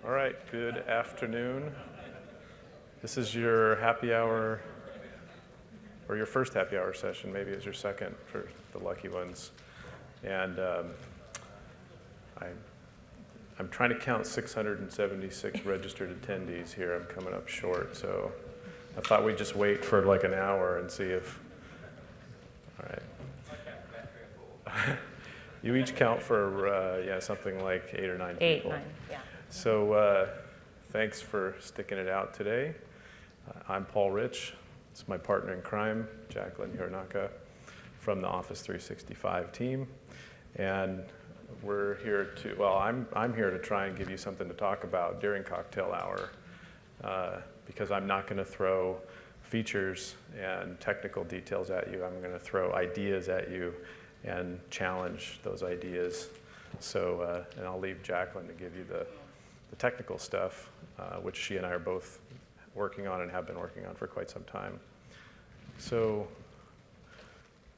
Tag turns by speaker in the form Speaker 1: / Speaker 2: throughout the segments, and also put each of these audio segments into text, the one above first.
Speaker 1: All right, good afternoon. This is your happy hour, or your first happy hour session. Maybe it's your second for the lucky ones. And I'm trying to count 676 registered attendees here. I'm coming up short, so I thought we'd just wait for like an hour and see if, all right. You each count for, something like 8 or 9 people.
Speaker 2: 8, 9, yeah.
Speaker 1: So thanks for sticking it out today. I'm Paul Rich. It's my partner in crime, Jacqueline Hironaka, from the Office 365 team. And we're here to, well, I'm here to try and give you something to talk about during cocktail hour, because I'm not going to throw features and technical details at you. I'm going to throw ideas at you and challenge those ideas. So, and I'll leave Jacqueline to give you the technical stuff, which she and I are both working on and have been working on for quite some time. So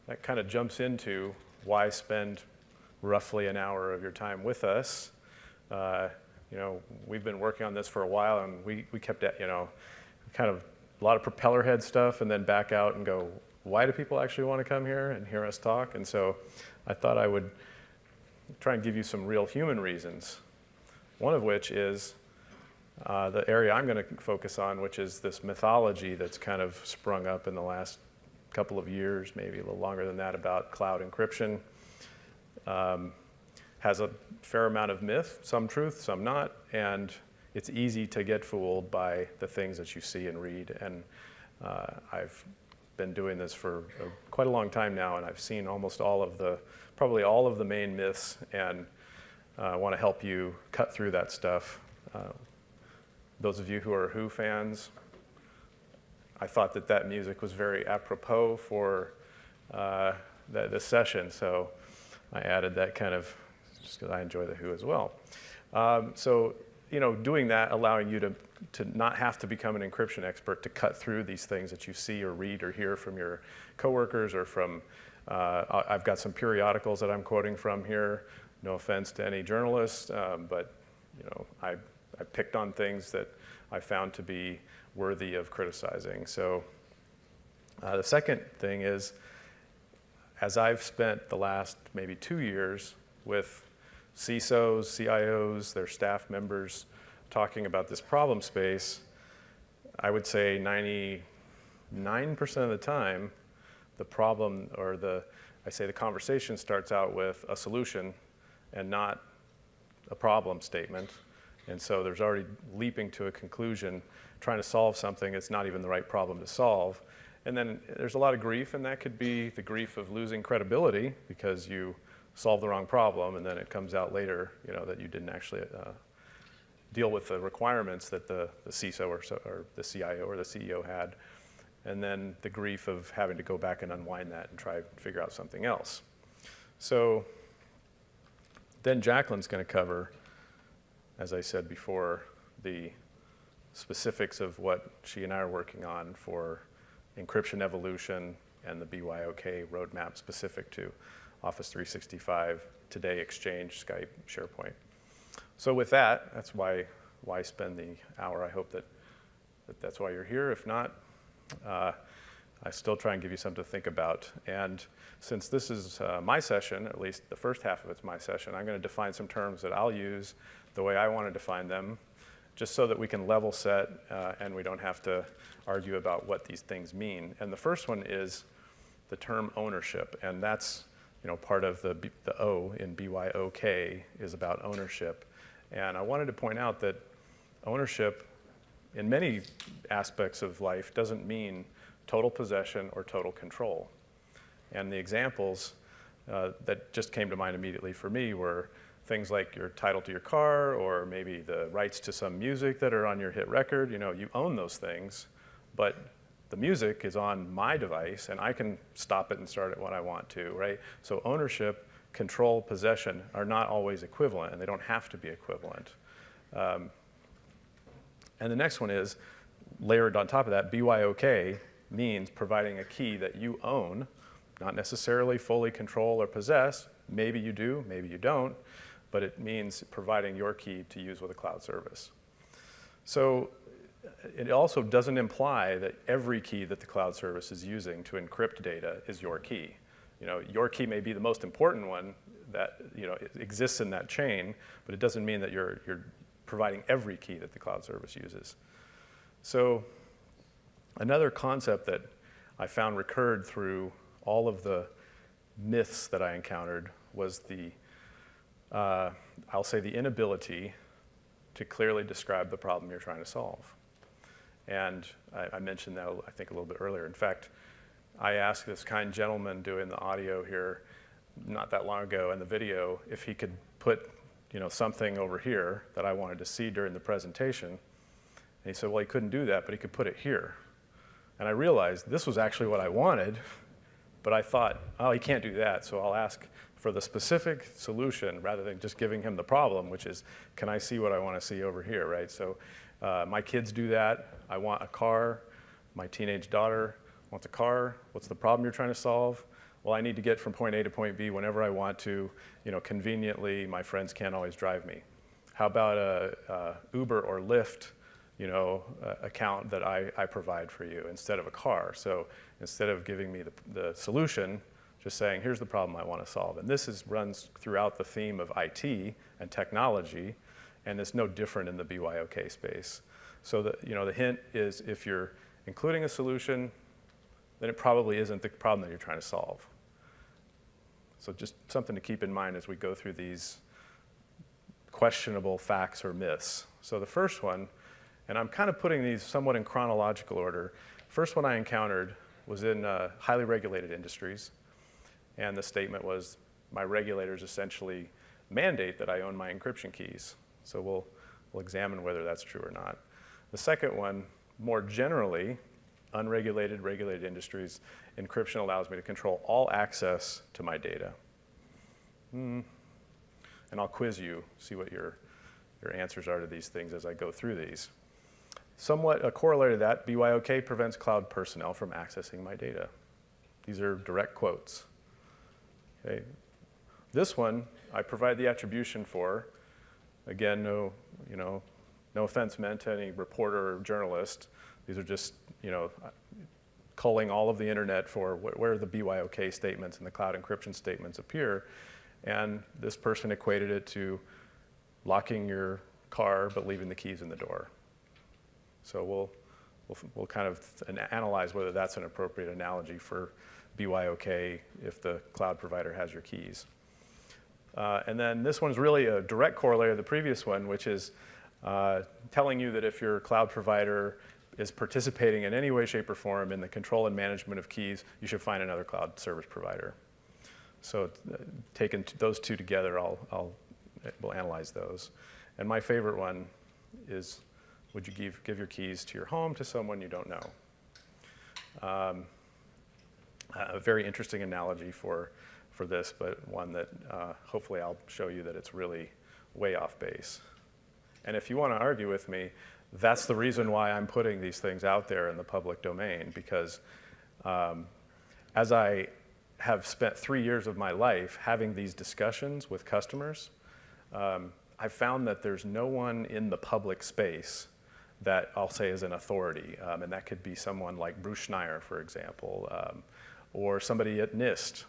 Speaker 1: that kind of jumps into why spend roughly an hour of your time with us. We've been working on this for a while, and we kept at, kind of a lot of propeller head stuff, and then back out and go, why do people actually want to come here and hear us talk? And so I thought I would try and give you some real human reasons. One of which is the area I'm going to focus on, which is this mythology that's kind of sprung up in the last couple of years, maybe a little longer than that, about cloud encryption. Has a fair amount of myth, some truth, some not, and it's easy to get fooled by the things that you see and read. And I've been doing this for quite a long time now, and I've seen probably all of the main myths, and I want to help you cut through that stuff. Those of you who are Who fans, I thought that music was very apropos for this session, so I added that kind of, just because I enjoy the Who as well. Doing that, allowing you to not have to become an encryption expert to cut through these things that you see or read or hear from your coworkers or from, I've got some periodicals that I'm quoting from here. No offense to any journalists, but I picked on things that I found to be worthy of criticizing. So the second thing is, as I've spent the last maybe 2 years with CISOs, CIOs, their staff members talking about this problem space, I would say 99% of the time, the problem the conversation starts out with a solution and not a problem statement. And so there's already leaping to a conclusion, trying to solve something that's not even the right problem to solve. And then there's a lot of grief, and that could be the grief of losing credibility because you solve the wrong problem, and then it comes out later, that you didn't actually deal with the requirements that the CISO or the CIO or the CEO had. And then the grief of having to go back and unwind that and try to figure out something else. So then Jacqueline's going to cover, as I said before, the specifics of what she and I are working on for encryption evolution and the BYOK roadmap specific to Office 365, Today, Exchange, Skype, SharePoint. So with that, that's why spend the hour. I hope that's why you're here. If not, I still try and give you something to think about. And since this is my session, at least the first half of it's my session, I'm going to define some terms that I'll use the way I want to define them, just so that we can level set and we don't have to argue about what these things mean. And the first one is the term ownership, and that's part of the O in BYOK is about ownership. And I wanted to point out that ownership in many aspects of life doesn't mean total possession or total control. And the examples that just came to mind immediately for me were things like your title to your car, or maybe the rights to some music that are on your hit record. You own those things, but the music is on my device, and I can stop it and start it when I want to, right? So ownership, control, possession are not always equivalent, and they don't have to be equivalent. And the next one is, layered on top of that, BYOK means providing a key that you own, not necessarily fully control or possess. Maybe you do, maybe you don't, but it means providing your key to use with a cloud service. So it also doesn't imply that every key that the cloud service is using to encrypt data is your key. Your key may be the most important one that exists in that chain, but it doesn't mean that you're providing every key that the cloud service uses. So another concept that I found recurred through all of the myths that I encountered was I'll say the inability to clearly describe the problem you're trying to solve. And I mentioned that, I think, a little bit earlier. In fact, I asked this kind gentleman doing the audio here not that long ago in the video if he could put something over here that I wanted to see during the presentation. And he said, well, he couldn't do that, but he could put it here. And I realized this was actually what I wanted, but I thought, oh, he can't do that, so I'll ask for the specific solution rather than just giving him the problem, which is, can I see what I want to see over here, right? So my kids do that. I want a car. My teenage daughter wants a car. What's the problem you're trying to solve? Well, I need to get from point A to point B whenever I want to. Conveniently, my friends can't always drive me. How about a Uber or Lyft, account that I provide for you instead of a car? So instead of giving me the solution, just saying, here's the problem I want to solve. And this runs throughout the theme of IT and technology, and it's no different in the BYOK space. So the hint is if you're including a solution, then it probably isn't the problem that you're trying to solve. So just something to keep in mind as we go through these questionable facts or myths. So the first one, and I'm kind of putting these somewhat in chronological order. First one I encountered was in highly regulated industries. And the statement was, my regulators essentially mandate that I own my encryption keys. So we'll examine whether that's true or not. The second one, more generally, unregulated, regulated industries, encryption allows me to control all access to my data. And I'll quiz you, see what your answers are to these things as I go through these. Somewhat a corollary to that, BYOK prevents cloud personnel from accessing my data. These are direct quotes. Okay. This one, I provide the attribution for. Again, no offense meant to any reporter or journalist. These are just, culling all of the internet for where the BYOK statements and the cloud encryption statements appear. And this person equated it to locking your car but leaving the keys in the door. So we'll kind of analyze whether that's an appropriate analogy for BYOK if the cloud provider has your keys. And then this one's really a direct corollary of the previous one, which is telling you that if your cloud provider is participating in any way, shape, or form in the control and management of keys, you should find another cloud service provider. So taking those two together, we'll analyze those. And my favorite one is, would you give your keys to your home to someone you don't know? A very interesting analogy for this, but one that hopefully I'll show you that it's really way off base. And if you want to argue with me, that's the reason why I'm putting these things out there in the public domain, because as I have spent 3 years of my life having these discussions with customers, I've found that there's no one in the public space that I'll say is an authority. And that could be someone like Bruce Schneier, for example, or somebody at NIST,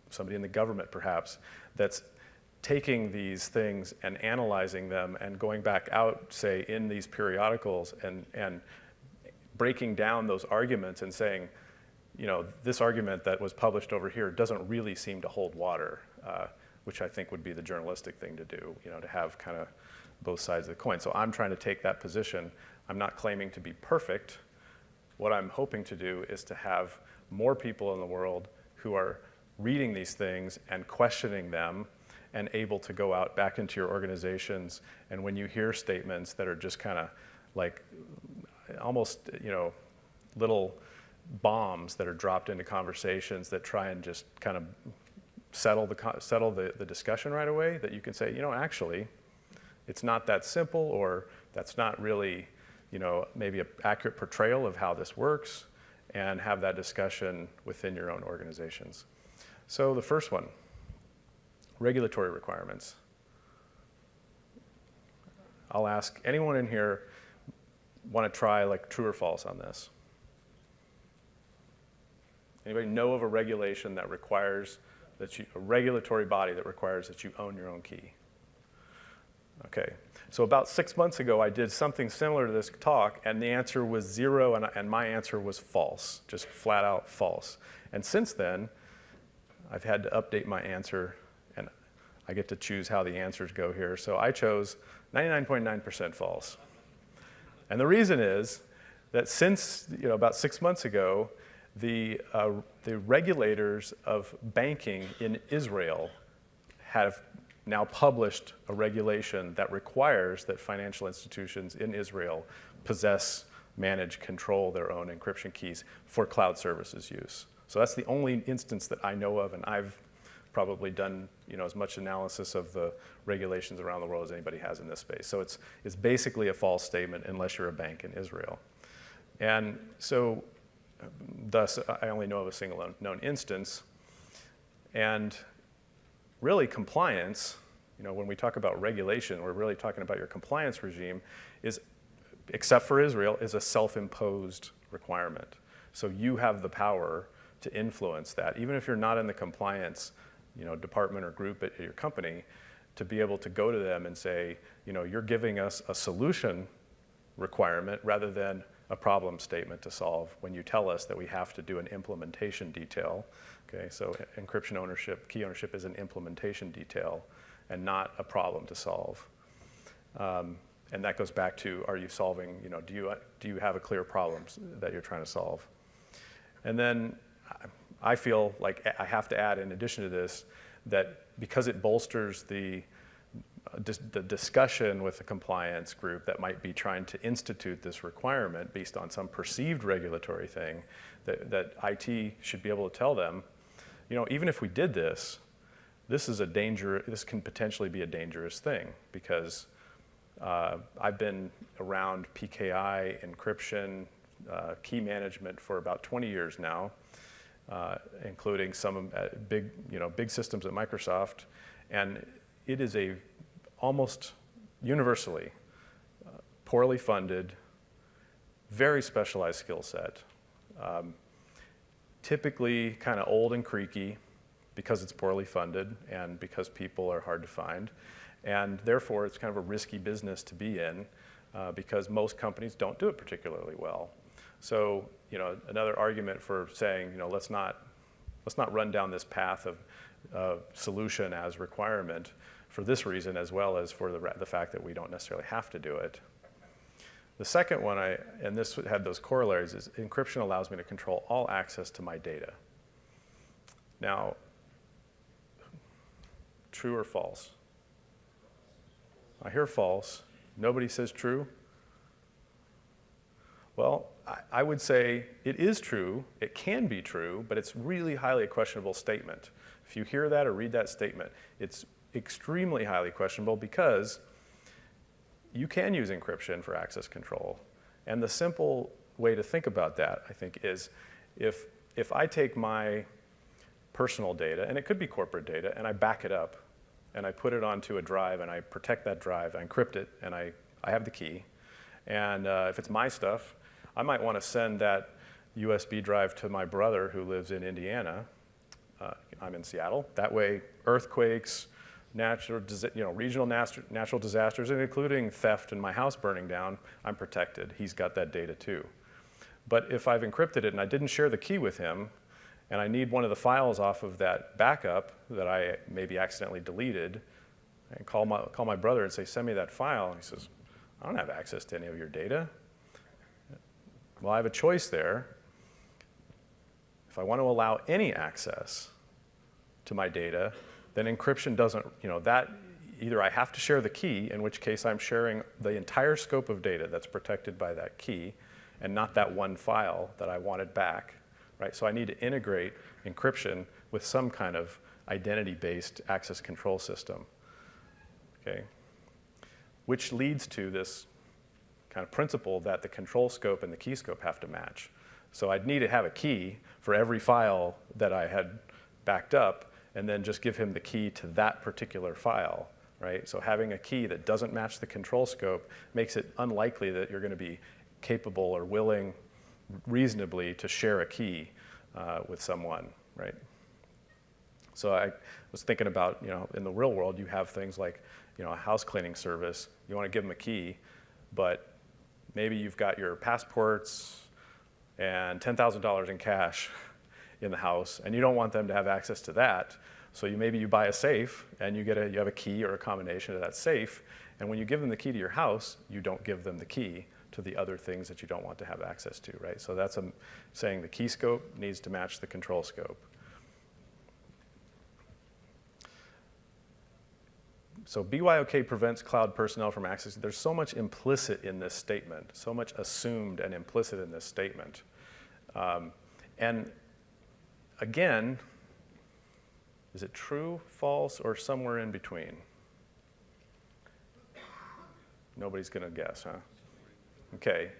Speaker 1: somebody in the government perhaps, that's taking these things and analyzing them and going back out, say, in these periodicals and breaking down those arguments and saying, this argument that was published over here doesn't really seem to hold water, which I think would be the journalistic thing to do, to have kind of both sides of the coin. So I'm trying to take that position. I'm not claiming to be perfect. What I'm hoping to do is to have more people in the world who are reading these things and questioning them and able to go out back into your organizations. And when you hear statements that are just kind of like almost, little bombs that are dropped into conversations that try and just kind of settle the discussion right away, that you can say, actually, it's not that simple, or that's not really, maybe an accurate portrayal of how this works, and have that discussion within your own organizations. So the first one, regulatory requirements. I'll ask anyone in here want to try like true or false on this? Anybody know of a regulation that requires that a regulatory body that requires that you own your own key? Okay, so about 6 months ago, I did something similar to this talk, and the answer was 0, and my answer was false, just flat out false. And since then, I've had to update my answer, and I get to choose how the answers go here. So I chose 99.9% false. And the reason is that since about 6 months ago, the regulators of banking in Israel have now published a regulation that requires that financial institutions in Israel possess, manage, control their own encryption keys for cloud services use. So that's the only instance that I know of, and I've probably done as much analysis of the regulations around the world as anybody has in this space. So it's basically a false statement unless you're a bank in Israel. And so thus, I only know of a single known instance. And really, compliance, when we talk about regulation, we're really talking about your compliance regime, except for Israel, is a self-imposed requirement. So you have the power to influence that, even if you're not in the compliance department or group at your company, to be able to go to them and say, you're giving us a solution requirement rather than a problem statement to solve when you tell us that we have to do an implementation detail. Okay, so encryption ownership, key ownership is an implementation detail and not a problem to solve. And that goes back to, are you solving, do you have a clear problem that you're trying to solve? And then I feel like I have to add, in addition to this, that because it bolsters the discussion with the compliance group that might be trying to institute this requirement based on some perceived regulatory thing, that IT should be able to tell them, even if we did this, this can potentially be a dangerous thing, because I've been around PKI, encryption, key management for about 20 years now, including some big systems at Microsoft, and it is a almost universally poorly funded, very specialized skill set, typically kind of old and creaky because it's poorly funded and because people are hard to find. And therefore, it's kind of a risky business to be in because most companies don't do it particularly well. So, another argument for saying, let's not run down this path of solution as requirement for this reason, as well as for the fact that we don't necessarily have to do it. The second one, and this had those corollaries, is encryption allows me to control all access to my data. Now, true or false? I hear false. Nobody says true. Well, I would say it is true, it can be true, but it's really highly questionable statement. If you hear that or read that statement, it's extremely highly questionable because you can use encryption for access control. And the simple way to think about that, I think, is if I take my personal data, and it could be corporate data, and I back it up, and I put it onto a drive, and I protect that drive, I encrypt it, and I have the key. And if it's my stuff, I might want to send that USB drive to my brother who lives in Indiana. I'm in Seattle. That way, earthquakes, regional natural disasters, and including theft and my house burning down, I'm protected. He's got that data too. But if I've encrypted it and I didn't share the key with him, and I need one of the files off of that backup that I maybe accidentally deleted, and call my brother and say, send me that file. And he says, I don't have access to any of your data. Well, I have a choice there. If I want to allow any access to my data, then encryption doesn't, that either I have to share the key, in which case I'm sharing the entire scope of data that's protected by that key, and not that one file that I wanted back, right? So I need to integrate encryption with some kind of identity-based access control system, okay? Which leads to this kind of principle that the control scope and the key scope have to match. So I'd need to have a key for every file that I had backed up, and then just give him the key to that particular file, right? So having a key that doesn't match the control scope makes it unlikely that you're going to be capable or willing reasonably to share a key with someone, right? So I was thinking about, in the real world, you have things like, a house cleaning service. You want to give them a key, but maybe you've got your passports and $10,000 in cash in the house, and you don't want them to have access to that. So maybe you buy a safe, and you have a key or a combination of that safe. And when you give them the key to your house, you don't give them the key to the other things that you don't want to have access to, right? So that's saying the key scope needs to match the control scope. So BYOK prevents cloud personnel from accessing. There's so much implicit in this statement, so much assumed and implicit in this statement. And again, is it true, false, or somewhere in between? Nobody's going to guess, huh? Okay.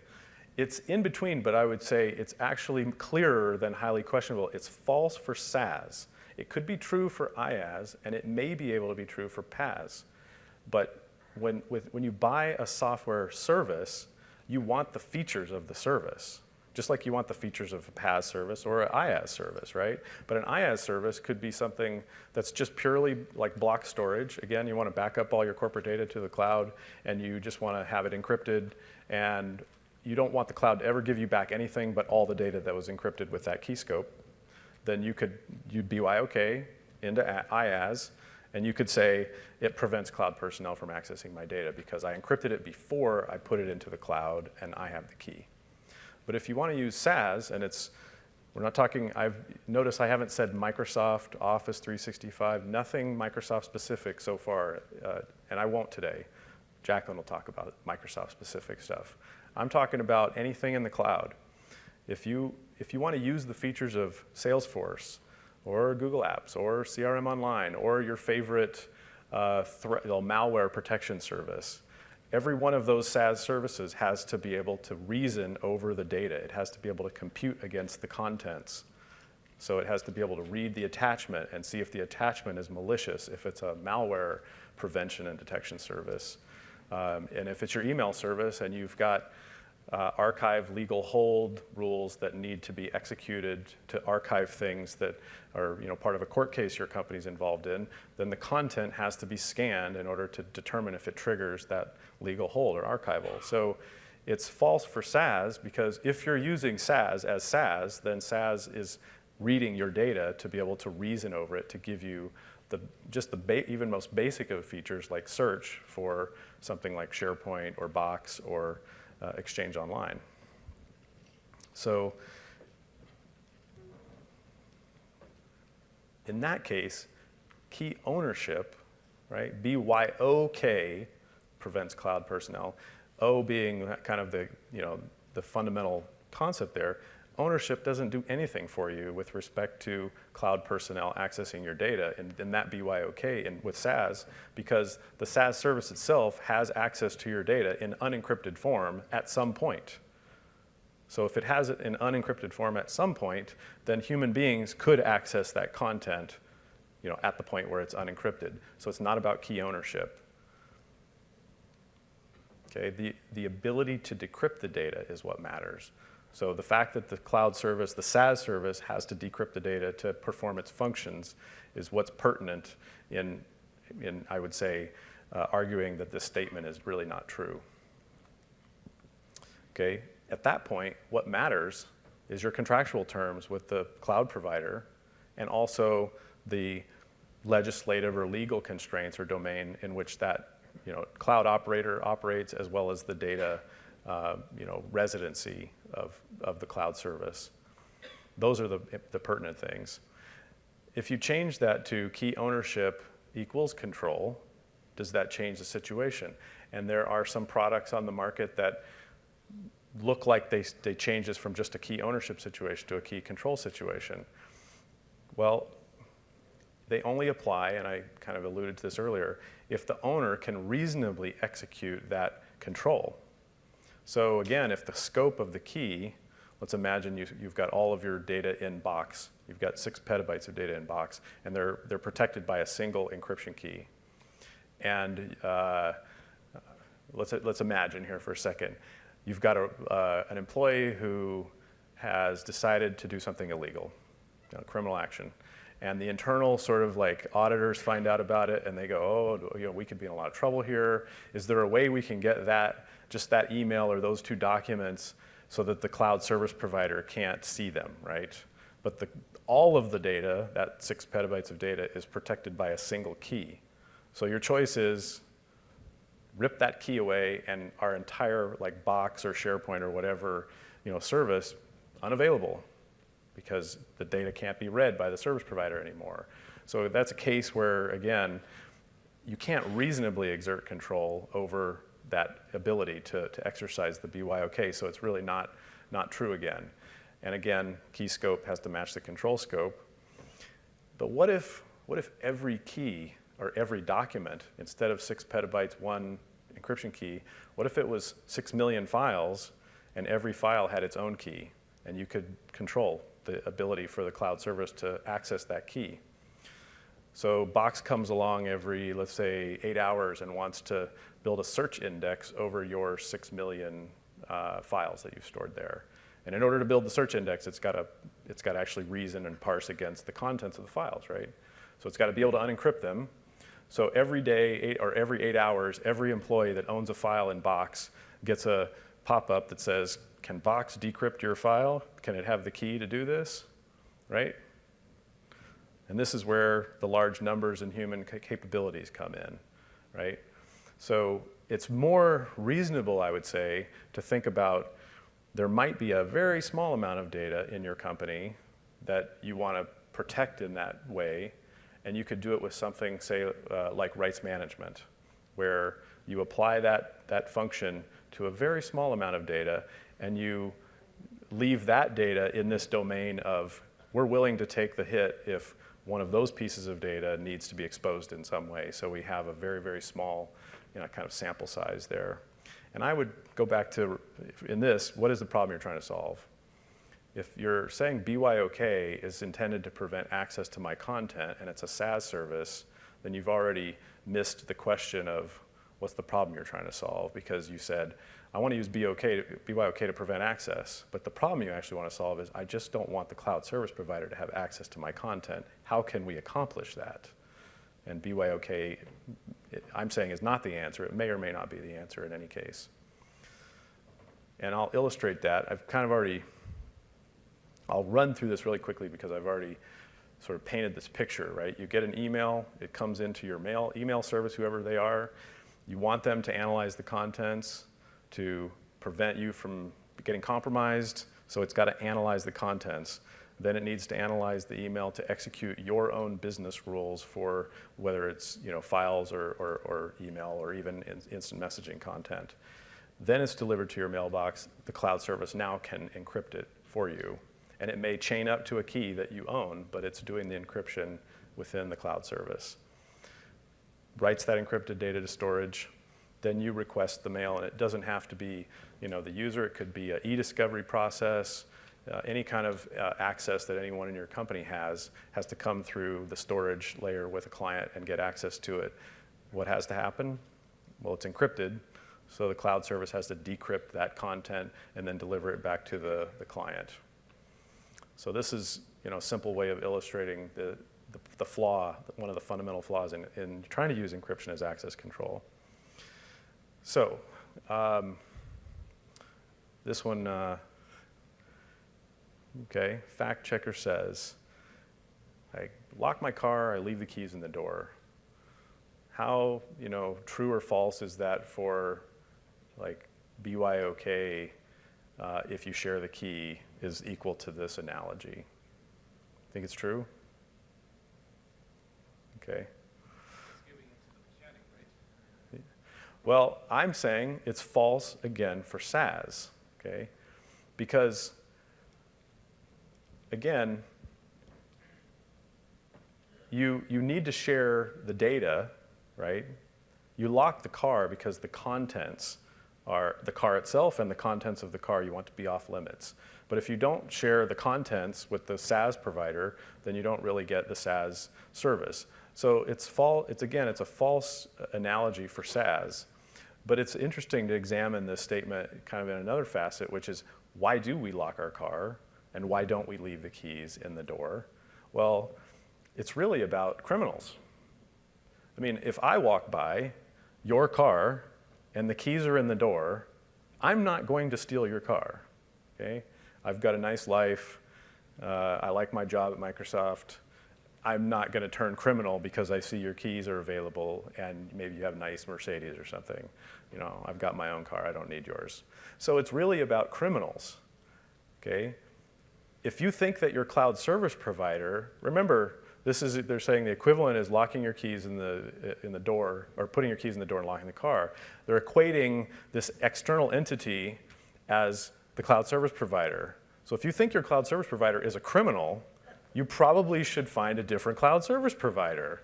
Speaker 1: It's in between, but I would say it's actually clearer than highly questionable. It's false for SaaS. It could be true for IaaS, and it may be able to be true for PaaS. But when you buy a software service, you want the features of the service, just like you want the features of a PaaS service or an IaaS service, right? But an IaaS service could be something that's just purely like block storage. Again, you want to back up all your corporate data to the cloud, and you just want to have it encrypted, and you don't want the cloud to ever give you back anything but all the data that was encrypted with that key scope. Then you'd BYOK into IaaS, and you could say it prevents cloud personnel from accessing my data because I encrypted it before I put it into the cloud and I have the key. But if you want to use SaaS, and we're not talking, notice I haven't said Microsoft, Office 365, nothing Microsoft specific so far, and I won't today. Jacqueline will talk about Microsoft specific stuff. I'm talking about anything in the cloud. If you want to use the features of Salesforce or Google Apps or CRM Online or your favorite malware protection service, every one of those SaaS services has to be able to reason over the data. It has to be able to compute against the contents. So it has to be able to read the attachment and see if the attachment is malicious, if it's a malware prevention and detection service. And if it's your email service and you've got archive legal hold rules that need to be executed to archive things that are part of a court case your company's involved in, then the content has to be scanned in order to determine if it triggers that legal hold or archival. So it's false for SaaS because if you're using SaaS as SaaS, then SaaS is reading your data to be able to reason over it to give you even most basic of features like search for something like SharePoint or Box or Exchange Online. So in that case, key ownership, right? BYOK prevents cloud personnel. O being kind of the fundamental concept there. Ownership doesn't do anything for you with respect to cloud personnel accessing your data in that BYOK with SaaS, because the SaaS service itself has access to your data in unencrypted form at some point. So if it has it in unencrypted form at some point, then human beings could access that content at the point where it's unencrypted. So it's not about key ownership. Okay, the ability to decrypt the data is what matters. So the fact that the cloud service, the SaaS service, has to decrypt the data to perform its functions is what's pertinent in I would say, arguing that this statement is really not true. Okay, at that point, what matters is your contractual terms with the cloud provider and also the legislative or legal constraints or domain in which that cloud operator operates, as well as the data residency of the cloud service. Those are the pertinent things. If you change that to key ownership equals control, does that change the situation? And there are some products on the market that look like they change this from just a key ownership situation to a key control situation. Well, they only apply, and I kind of alluded to this earlier, if the owner can reasonably execute that control. So again, if the scope of the key, let's imagine you've got all of your data in Box. You've got 6 petabytes of data in Box, and they're protected by a single encryption key. And let's imagine here for a second. You've got an employee who has decided to do something illegal, criminal action. And the internal sort of like auditors find out about it and they go, oh, we could be in a lot of trouble here. Is there a way we can get just that email or those 2 documents so that the cloud service provider can't see them, right? But all of the data, that 6 petabytes of data, is protected by a single key. So your choice is rip that key away and our entire like Box or SharePoint or whatever service unavailable because the data can't be read by the service provider anymore. So that's a case where, again, you can't reasonably exert control over that ability to exercise the BYOK, so it's really not true again. And again, key scope has to match the control scope. But what if every key or every document, instead of 6 petabytes, 1 encryption key, what if it was 6 million files and every file had its own key and you could control the ability for the cloud service to access that key? So Box comes along every, let's say, 8 hours and wants to build a search index over your 6 million files that you've stored there. And in order to build the search index, it's got to actually reason and parse against the contents of the files, right? So it's got to be able to unencrypt them. So every day or every 8 hours, every employee that owns a file in Box gets a pop-up that says, can Box decrypt your file? Can it have the key to do this, right? And this is where the large numbers and human capabilities come in, right? So it's more reasonable, I would say, to think about there might be a very small amount of data in your company that you want to protect in that way, and you could do it with something, say, like rights management, where you apply that function to a very small amount of data, and you leave that data in this domain of, we're willing to take the hit if one of those pieces of data needs to be exposed in some way. So we have a very, very small kind of sample size there. And I would go back to, in this, what is the problem you're trying to solve? If you're saying BYOK is intended to prevent access to my content and it's a SaaS service, then you've already missed the question of what's the problem you're trying to solve, because you said, I want to use BYOK to prevent access, but the problem you actually want to solve is I just don't want the cloud service provider to have access to my content. How can we accomplish that? And BYOK, I'm saying, is not the answer. It may or may not be the answer in any case. And I'll illustrate that. I'll run through this really quickly because I've already sort of painted this picture, right? You get an email, it comes into your email service, whoever they are. You want them to analyze the contents to prevent you from getting compromised, so it's got to analyze the contents. Then it needs to analyze the email to execute your own business rules for whether it's files or email or even instant messaging content. Then it's delivered to your mailbox. The cloud service now can encrypt it for you. And it may chain up to a key that you own, but it's doing the encryption within the cloud service. Writes that encrypted data to storage. Then you request the mail, and it doesn't have to be the user. It could be an e-discovery process. Any kind of access that anyone in your company has to come through the storage layer with a client and get access to it. What has to happen? Well, it's encrypted, so the cloud service has to decrypt that content and then deliver it back to the client. So this is a simple way of illustrating the flaw, one of the fundamental flaws in trying to use encryption as access control. So this one, okay, fact checker says, I lock my car, I leave the keys in the door. How true or false is that for like BYOK if you share the key is equal to this analogy? Think it's true? Okay. Well, I'm saying it's false again for SaaS, okay? Because, again, you need to share the data, right? You lock the car because the contents are the car itself, and the contents of the car you want to be off limits. But if you don't share the contents with the SaaS provider, then you don't really get the SaaS service. So it's a false analogy for SaaS, but it's interesting to examine this statement kind of in another facet, which is why do we lock our car and why don't we leave the keys in the door? Well, it's really about criminals. I mean, if I walk by your car and the keys are in the door, I'm not going to steal your car, okay? I've got a nice life. I like my job at Microsoft. I'm not going to turn criminal because I see your keys are available and maybe you have a nice Mercedes or something. You know, I've got my own car. I don't need yours. So it's really about criminals, okay? If you think that your cloud service provider, remember, they're saying the equivalent is locking your keys in the door, or putting your keys in the door and locking the car. They're equating this external entity as the cloud service provider. So if you think your cloud service provider is a criminal, you probably should find a different cloud service provider,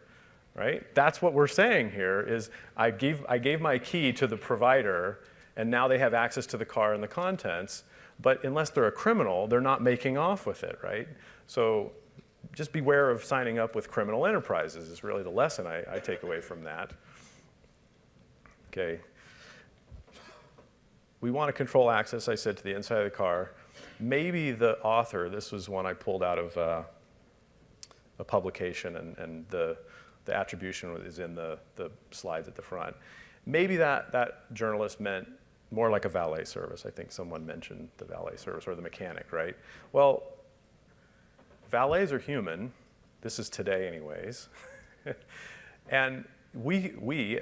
Speaker 1: right? That's what we're saying here is I gave my key to the provider and now they have access to the car and the contents, but unless they're a criminal, they're not making off with it, right? So just beware of signing up with criminal enterprises is really the lesson I take away from that. Okay. We want to control access, I said, to the inside of the car. Maybe the author, this was one I pulled out of a publication, and the attribution is in the slides at the front. Maybe that journalist meant more like a valet service. I think someone mentioned the valet service or the mechanic, right? Well, valets are human. This is today anyways. And we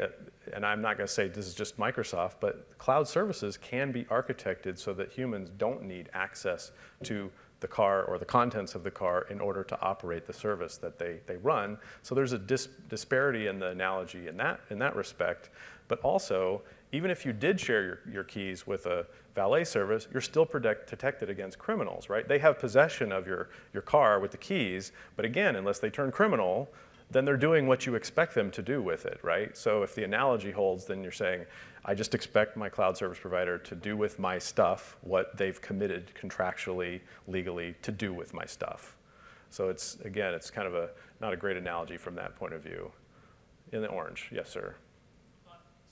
Speaker 1: and I'm not going to say this is just Microsoft, but cloud services can be architected so that humans don't need access to the car or the contents of the car in order to operate the service that they run. So there's a disparity in the analogy in that respect. But also, even if you did share your keys with a valet service, you're still protected against criminals, right? They have possession of your car with the keys, but again, unless they turn criminal, then they're doing what you expect them to do with it, right? So if the analogy holds, then you're saying, I just expect my cloud service provider to do with my stuff what they've committed contractually, legally to do with my stuff. So it's kind of not a great analogy from that point of view. In the orange, yes, sir.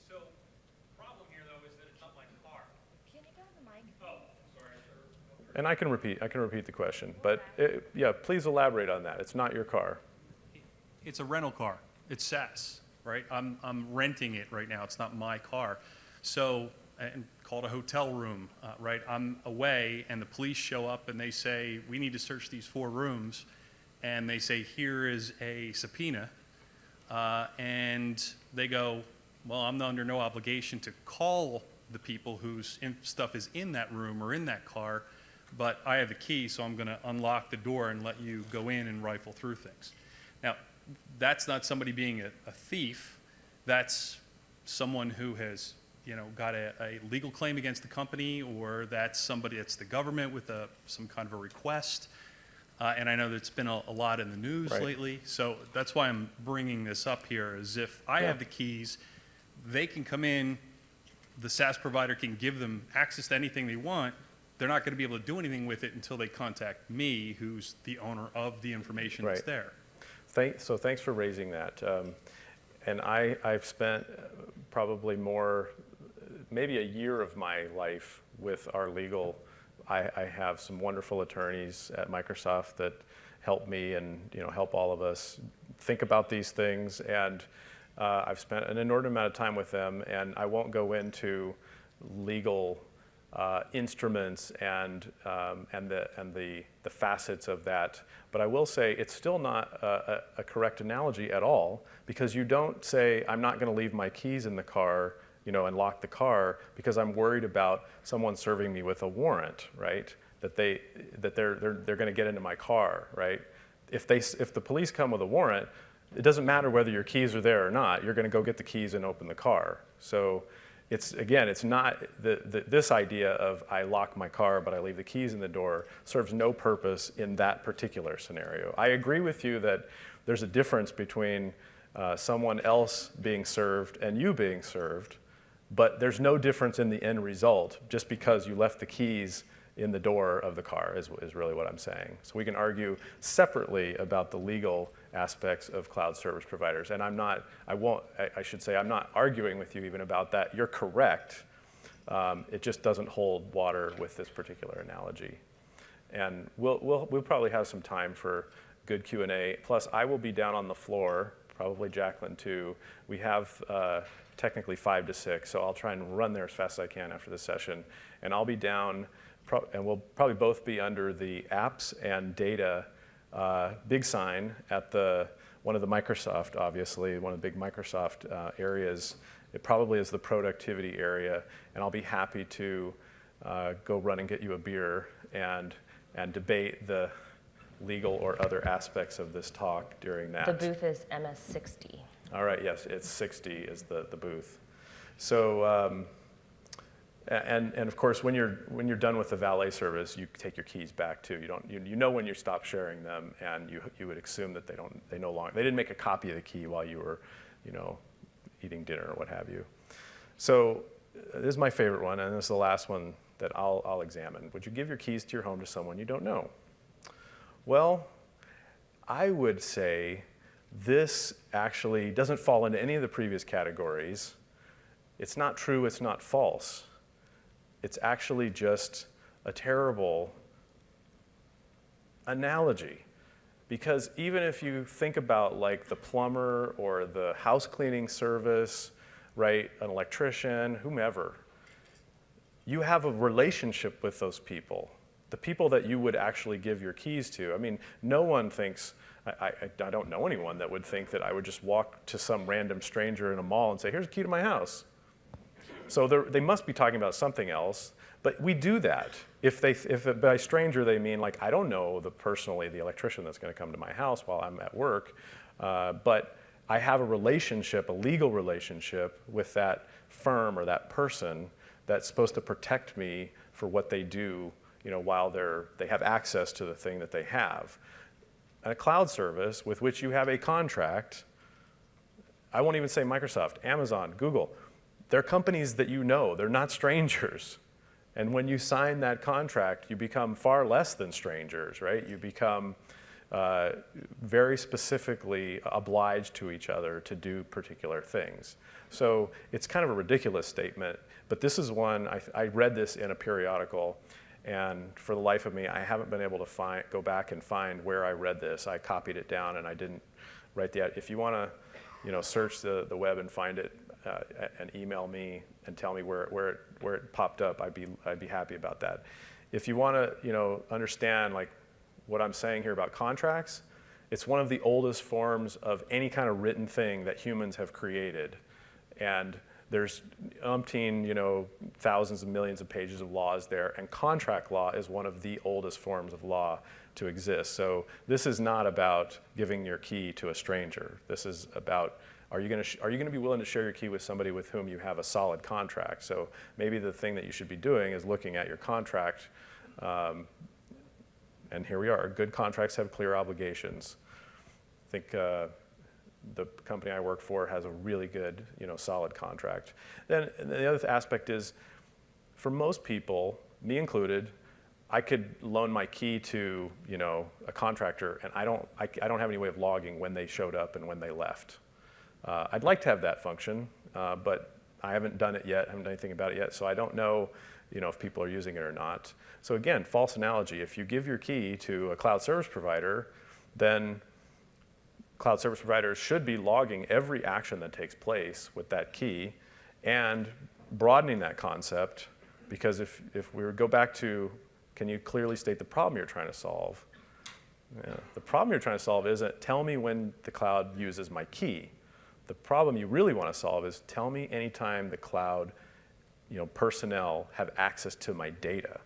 Speaker 2: So the problem here, though, is that it's not my car.
Speaker 3: Can you go to the mic?
Speaker 2: Oh, sorry.
Speaker 1: And I can repeat the question, but yeah, please elaborate on that. It's not your car.
Speaker 2: It's a rental car. It's SaaS, right? I'm renting it right now. It's not my car. So, and called a hotel room, right? I'm away, and the police show up, and they say, we need to search these 4 rooms. And they say, here is a subpoena. And they go, well, I'm under no obligation to call the people whose stuff is in that room or in that car, but I have the key, so I'm going to unlock the door and let you go in and rifle through things. Now, that's not somebody being a thief. That's someone who has, got a legal claim against the company, or that's somebody that's the government with some kind of a request. And I know that's been a lot in the news lately. So that's why I'm bringing this up here, is if I have the keys, they can come in, the SaaS provider can give them access to anything they want. They're not going to be able to do anything with it until they contact me, who's the owner of the information that's there.
Speaker 1: So thanks for raising that. And I've spent probably maybe a year of my life with our legal. I have some wonderful attorneys at Microsoft that help me and help all of us think about these things. And I've spent an inordinate amount of time with them, and I won't go into legal instruments and the facets of that. But I will say it's still not a correct analogy at all, because you don't say, I'm not going to leave my keys in the car, and lock the car because I'm worried about someone serving me with a warrant, right? That they're going to get into my car, right? If the police come with a warrant, it doesn't matter whether your keys are there or not. You're going to go get the keys and open the car. So it's not this idea of I lock my car but I leave the keys in the door serves no purpose in that particular scenario. I agree with you that there's a difference between someone else being served and you being served, but there's no difference in the end result just because you left the keys in the door of the car is really what I'm saying. So we can argue separately about the legal aspects of cloud service providers. And I should say I'm not arguing with you even about that. You're correct. It just doesn't hold water with this particular analogy. And we'll probably have some time for good Q&A. Plus, I will be down on the floor, probably Jacqueline too. We have technically 5 to 6, so I'll try and run there as fast as I can after this session. And I'll be down, and we'll probably both be under the apps and data big sign at one of the Microsoft, obviously, one of the big Microsoft areas. It probably is the productivity area, and I'll be happy to go run and get you a beer and debate the legal or other aspects of this talk during that.
Speaker 3: The booth is MS60.
Speaker 1: All right, yes, it's 60 is the booth. So, and of course, when you're done with the valet service, you take your keys back too. You know when you stop sharing them, and you would assume that they didn't make a copy of the key while you were, eating dinner or what have you. So this is my favorite one, and this is the last one that I'll examine. Would you give your keys to your home to someone you don't know? Well, I would say this actually doesn't fall into any of the previous categories. It's not true, it's not false. It's actually just a terrible analogy. Because even if you think about like the plumber or the house cleaning service, right, an electrician, whomever, you have a relationship with those people, the people that you would actually give your keys to. I mean, no one thinks, I don't know anyone that would think that I would just walk to some random stranger in a mall and say, here's a key to my house. So they must be talking about something else, but we do that. If by stranger they mean like, I don't know personally the electrician that's gonna come to my house while I'm at work, but I have a relationship, a legal relationship with that firm or that person that's supposed to protect me for what they do, while they have access to the thing that they have. A cloud service with which you have a contract, I won't even say Microsoft, Amazon, Google, they're companies that you know, they're not strangers. And when you sign that contract, you become far less than strangers, right? You become very specifically obliged to each other to do particular things. So it's kind of a ridiculous statement, but this is one, I read this in a periodical, and for the life of me, I haven't been able to go back and find where I read this. I copied it down and I didn't write that. If you want to, search the web and find it, and email me and tell me where it popped up, I'd be happy about that. If you want to, understand like what I'm saying here about contracts, it's one of the oldest forms of any kind of written thing that humans have created. And there's umpteen, thousands of millions of pages of laws there, and contract law is one of the oldest forms of law to exist. So this is not about giving your key to a stranger. This is about, are you going to be willing to share your key with somebody with whom you have a solid contract? So maybe the thing that you should be doing is looking at your contract, and here we are. Good contracts have clear obligations. I think the company I work for has a really good, solid contract. Then the other aspect is, for most people, me included, I could loan my key to, a contractor, and I don't have any way of logging when they showed up and when they left. I'd like to have that function, but I haven't done it yet. I haven't done anything about it yet, so I don't know, if people are using it or not. So again, false analogy. If you give your key to a cloud service provider, then cloud service providers should be logging every action that takes place with that key and broadening that concept, because if we go back to, can you clearly state the problem you're trying to solve? Yeah, the problem you're trying to solve isn't tell me when the cloud uses my key. The problem you really want to solve is tell me anytime the cloud personnel have access to my data.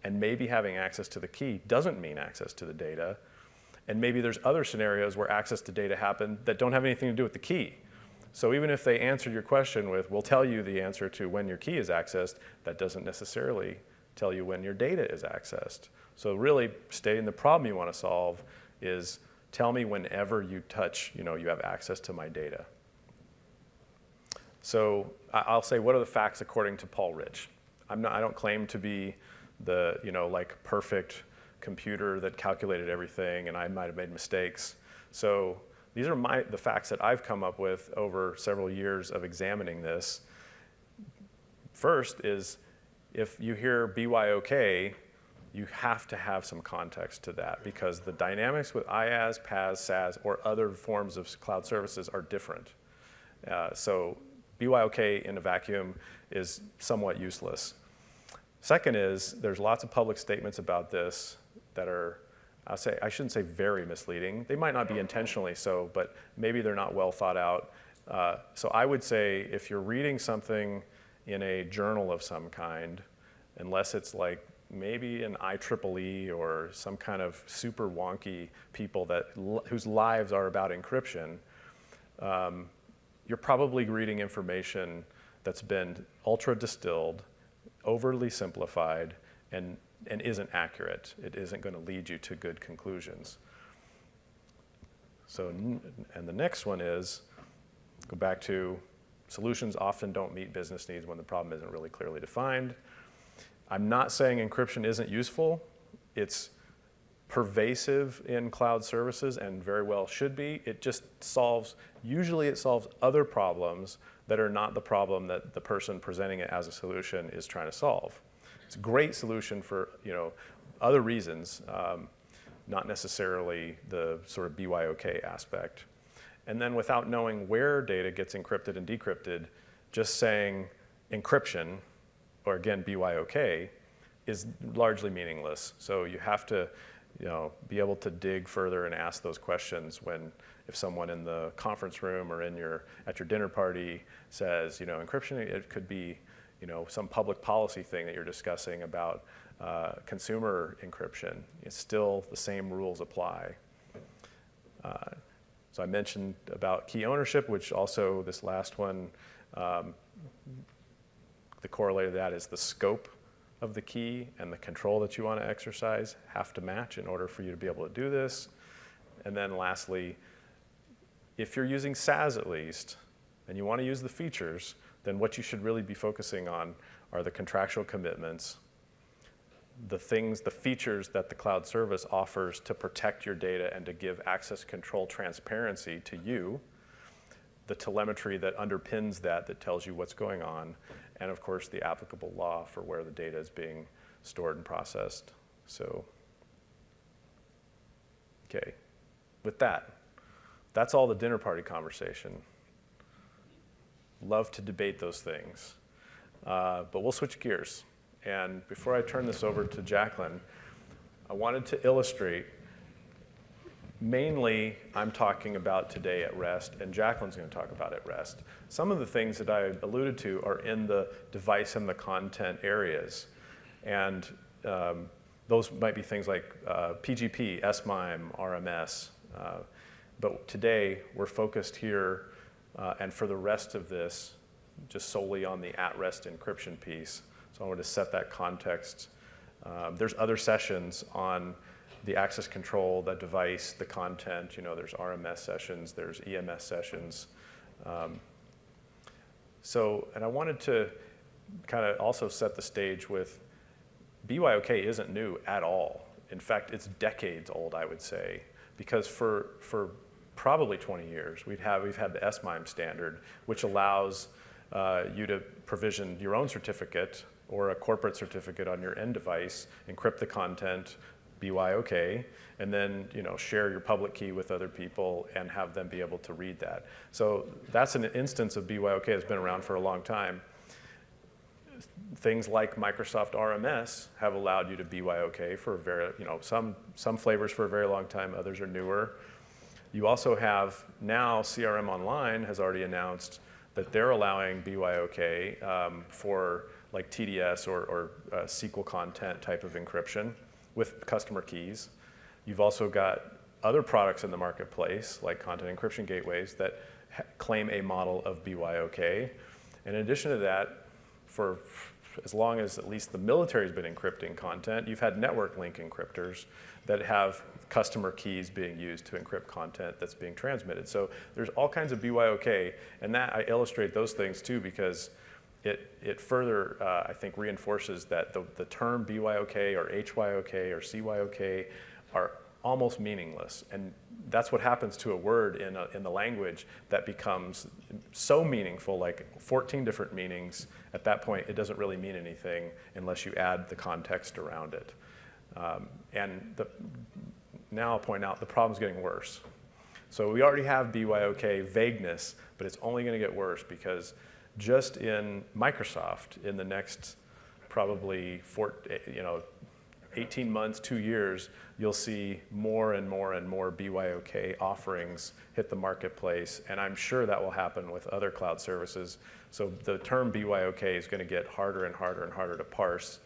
Speaker 1: And maybe having access to the key doesn't mean access to the data. And maybe there's other scenarios where access to data happen that don't have anything to do with the key. So even if they answered your question with, we'll tell you the answer to when your key is accessed, that doesn't necessarily tell you when your data is accessed. So really stating the problem you want to solve is tell me whenever you touch, you have access to my data. So I'll say, what are the facts according to Paul Rich? I don't claim to be the, like perfect computer that calculated everything, and I might have made mistakes. So these are the facts that I've come up with over several years of examining this. First is, if you hear BYOK, you have to have some context to that, because the dynamics with IaaS, PaaS, SaaS, or other forms of cloud services are different. So BYOK in a vacuum is somewhat useless. Second is, there's lots of public statements about this that are, I shouldn't say very misleading. They might not be intentionally so, but maybe they're not well thought out. So I would say, if you're reading something in a journal of some kind, unless it's like maybe an IEEE or some kind of super wonky people whose lives are about encryption, you're probably reading information that's been ultra distilled, overly simplified, and isn't accurate. It isn't going to lead you to good conclusions. So, and the next one is, go back to, solutions often don't meet business needs when the problem isn't really clearly defined. I'm not saying encryption isn't useful. It's pervasive in cloud services and very well should be. It just usually it solves other problems that are not the problem that the person presenting it as a solution is trying to solve. It's a great solution for other reasons, not necessarily the sort of BYOK aspect. And then, without knowing where data gets encrypted and decrypted, just saying encryption, or again BYOK, is largely meaningless. So you have to be able to dig further and ask those questions if someone in the conference room or at your dinner party says, encryption, it could be some public policy thing that you're discussing about consumer encryption. It's still the same rules apply. So I mentioned about key ownership, which also this last one, the correlator to that is the scope of the key and the control that you want to exercise have to match in order for you to be able to do this. And then lastly, if you're using SaaS at least, and you want to use the features, then what you should really be focusing on are the contractual commitments, the features that the cloud service offers to protect your data and to give access control transparency to you, the telemetry that underpins that tells you what's going on, and of course the applicable law for where the data is being stored and processed. So, okay, with that's all the dinner party conversation. Love to debate those things, but we'll switch gears. And before I turn this over to Jacqueline, I wanted to illustrate, mainly I'm talking about today at rest, and Jacqueline's going to talk about at rest. Some of the things that I alluded to are in the device and the content areas. And those might be things like PGP, SMIME, RMS. But today, we're focused here, and for the rest of this, just solely on the at-rest encryption piece. So I wanted to set that context. There's other sessions on the access control, the device, the content. There's RMS sessions, there's EMS sessions. And I wanted to kind of also set the stage with BYOK isn't new at all. In fact, it's decades old, I would say, because for probably 20 years, we've had the SMIME standard, which allows you to provision your own certificate or a corporate certificate on your end device, encrypt the content, BYOK, and then share your public key with other people and have them be able to read that. So that's an instance of BYOK that's been around for a long time. Things like Microsoft RMS have allowed you to BYOK for some flavors for a very long time, others are newer. You also have now CRM Online has already announced that they're allowing BYOK for like TDS or SQL content type of encryption with customer keys. You've also got other products in the marketplace, like content encryption gateways, that claim a model of BYOK. And in addition to that, for as long as at least the military's been encrypting content, you've had network link encryptors that have customer keys being used to encrypt content that's being transmitted. So there's all kinds of BYOK, and that I illustrate those things too because it further, I think, reinforces that the term BYOK or HYOK or CYOK are almost meaningless. And that's what happens to a word in the language that becomes so meaningful, like 14 different meanings. At that point, it doesn't really mean anything unless you add the context around it. Now I'll point out the problem's getting worse. So we already have BYOK vagueness, but it's only going to get worse because just in Microsoft, in the next probably 18 months, 2 years, you'll see more and more and more BYOK offerings hit the marketplace, and I'm sure that will happen with other cloud services. So the term BYOK is going to get harder and harder and harder to parse.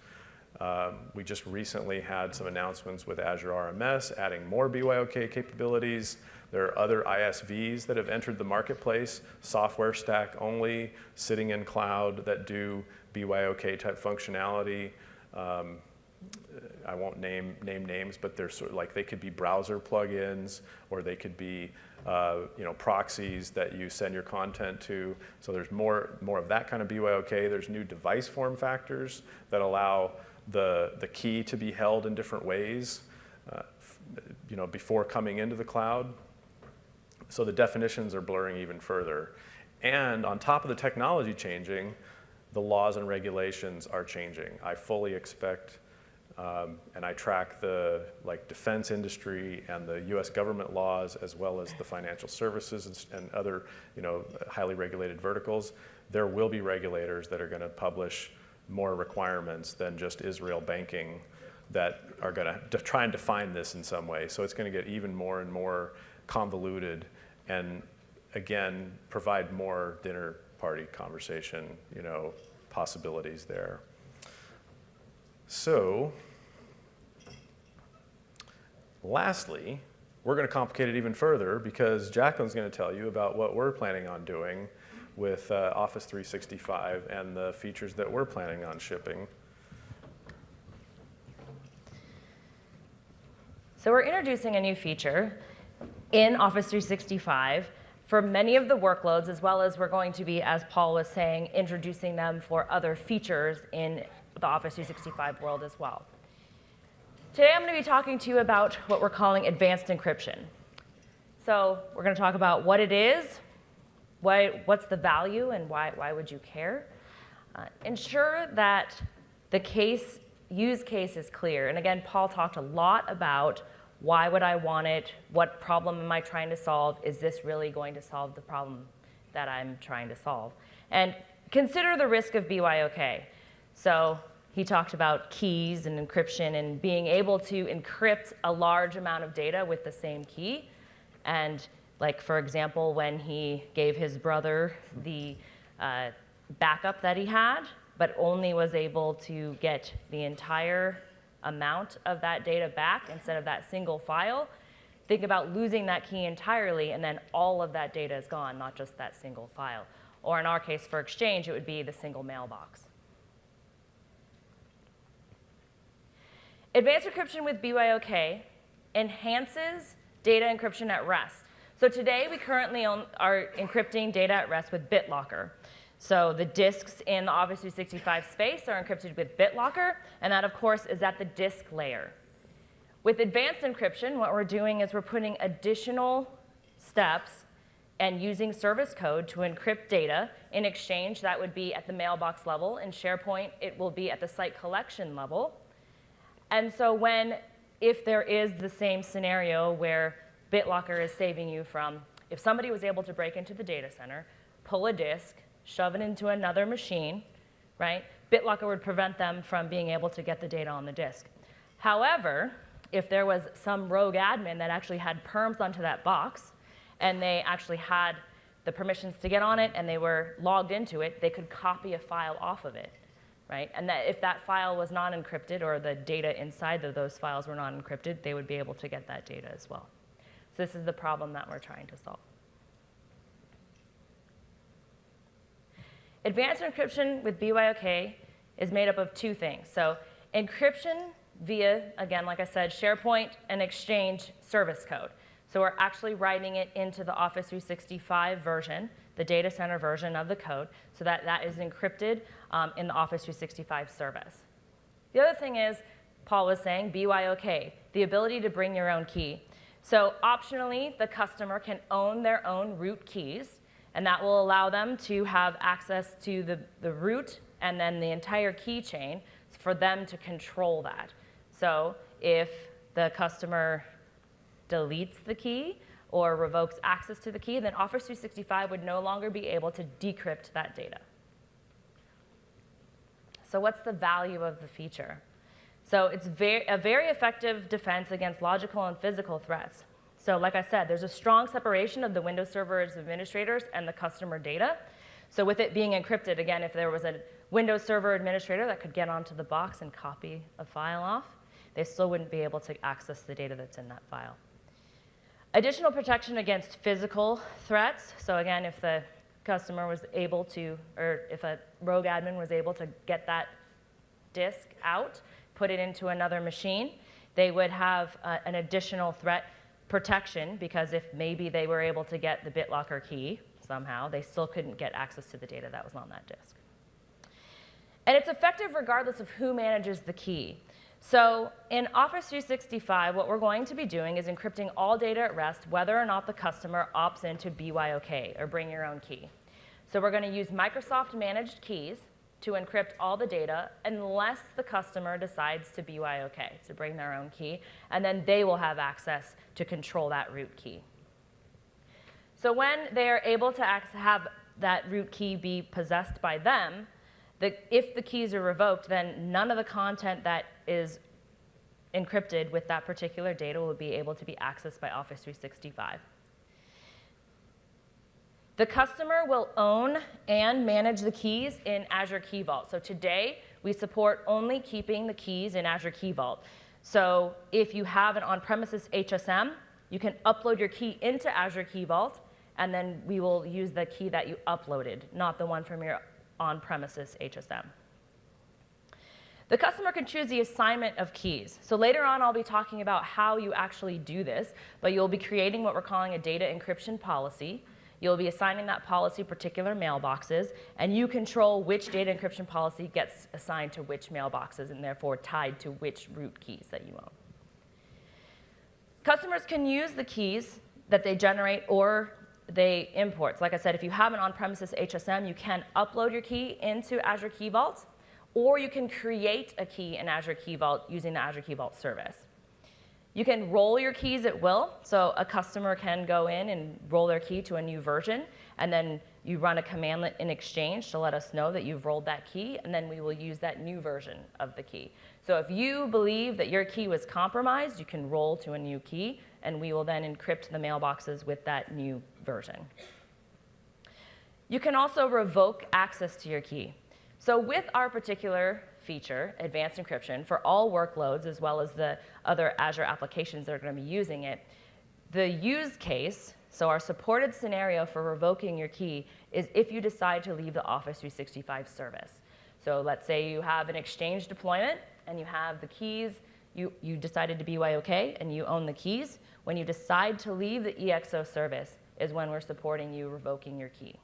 Speaker 1: We just recently had some announcements with Azure RMS adding more BYOK capabilities. There are other ISVs that have entered the marketplace, software stack only, sitting in cloud that do BYOK type functionality. I won't name names, but they're sort of like they could be browser plugins, or they could be proxies that you send your content to. So there's more of that kind of BYOK. There's new device form factors that allow the key to be held in different ways, before coming into the cloud. So the definitions are blurring even further. And on top of the technology changing, the laws and regulations are changing. I fully expect, and I track the defense industry and the U.S. government laws, as well as the financial services and other highly regulated verticals. There will be regulators that are going to publish more requirements than just Israel banking that are going to try and define this in some way. So it's going to get even more and more convoluted, and again, provide more dinner party conversation, possibilities there. So lastly, we're going to complicate it even further because Jacqueline's going to tell you about what we're planning on doing with Office 365 and the features that we're planning on shipping.
Speaker 3: So we're introducing a new feature in Office 365 for many of the workloads, as well as we're going to be, as Paul was saying, introducing them for other features in the Office 365 world as well. Today I'm going to be talking to you about what we're calling advanced encryption. So we're going to talk about what it is, what's the value, and why would you care. Ensure that the use case is clear. And again, Paul talked a lot about why would I want it, what problem am I trying to solve, is this really going to solve the problem that I'm trying to solve? And consider the risk of BYOK. So he talked about keys and encryption and being able to encrypt a large amount of data with the same key. And like, for example, when he gave his brother the backup that he had, but only was able to get the entire amount of that data back instead of that single file, think about losing that key entirely, and then all of that data is gone, not just that single file. Or in our case, for Exchange, it would be the single mailbox. Advanced encryption with BYOK enhances data encryption at rest. So today, we currently are encrypting data at rest with BitLocker. So the disks in the Office 365 space are encrypted with BitLocker, and that, of course, is at the disk layer. With advanced encryption, what we're doing is we're putting additional steps and using service code to encrypt data. In Exchange, that would be at the mailbox level. In SharePoint, it will be at the site collection level. And so if there is the same scenario where BitLocker is saving you from, if somebody was able to break into the data center, pull a disk, shove it into another machine, right? BitLocker would prevent them from being able to get the data on the disk. However, if there was some rogue admin that actually had perms onto that box, and they actually had the permissions to get on it, and they were logged into it, they could copy a file off of it, right? And that if that file was not encrypted, or the data inside of those files were not encrypted, they would be able to get that data as well. So this is the problem that we're trying to solve. Advanced encryption with BYOK is made up of two things. So encryption via, again, like I said, SharePoint and Exchange service code. So we're actually writing it into the Office 365 version the data center version of the code, so that that is encrypted in the Office 365 service. The other thing is, Paul was saying, BYOK, the ability to bring your own key. So optionally, the customer can own their own root keys, and that will allow them to have access to the root and then the entire key chain for them to control that. So if the customer deletes the key or revokes access to the key, then Office 365 would no longer be able to decrypt that data. So what's the value of the feature? So it's a very effective defense against logical and physical threats. So like I said, there's a strong separation of the Windows Server's administrators and the customer data. So with it being encrypted, again, if there was a Windows Server administrator that could get onto the box and copy a file off, they still wouldn't be able to access the data that's in that file. Additional protection against physical threats. So again, if the customer was able to, or if a rogue admin was able to get that disk out, put it into another machine, they would have an additional threat protection, because if maybe they were able to get the BitLocker key somehow, they still couldn't get access to the data that was on that disk. And it's effective regardless of who manages the key. So in Office 365, what we're going to be doing is encrypting all data at rest, whether or not the customer opts into BYOK, or bring your own key. So we're going to use Microsoft managed keys to encrypt all the data unless the customer decides to BYOK, to bring their own key, and then they will have access to control that root key. So when they are able to have that root key be possessed by them, if the keys are revoked, then none of the content that is encrypted with that particular data will be able to be accessed by Office 365. The customer will own and manage the keys in Azure Key Vault. So today, we support only keeping the keys in Azure Key Vault. So if you have an on-premises HSM, you can upload your key into Azure Key Vault, and then we will use the key that you uploaded, not the one from your on-premises HSM. The customer can choose the assignment of keys. So later on, I'll be talking about how you actually do this, but you'll be creating what we're calling a data encryption policy. You'll be assigning that policy particular mailboxes, and you control which data encryption policy gets assigned to which mailboxes, and therefore tied to which root keys that you own. Customers can use the keys that they generate or they import. So like I said, if you have an on-premises HSM, you can upload your key into Azure Key Vault, or you can create a key in Azure Key Vault using the Azure Key Vault service. You can roll your keys at will, so a customer can go in and roll their key to a new version, and then you run a commandlet in Exchange to let us know that you've rolled that key, and then we will use that new version of the key. So if you believe that your key was compromised, you can roll to a new key, and we will then encrypt the mailboxes with that new version. You can also revoke access to your key. So with our particular feature, advanced encryption, for all workloads as well as the other Azure applications that are going to be using it, the use case, so our supported scenario for revoking your key, is if you decide to leave the Office 365 service. So let's say you have an Exchange deployment and you have the keys, you decided to BYOK and you own the keys. When you decide to leave the EXO service is when we're supporting you revoking your key.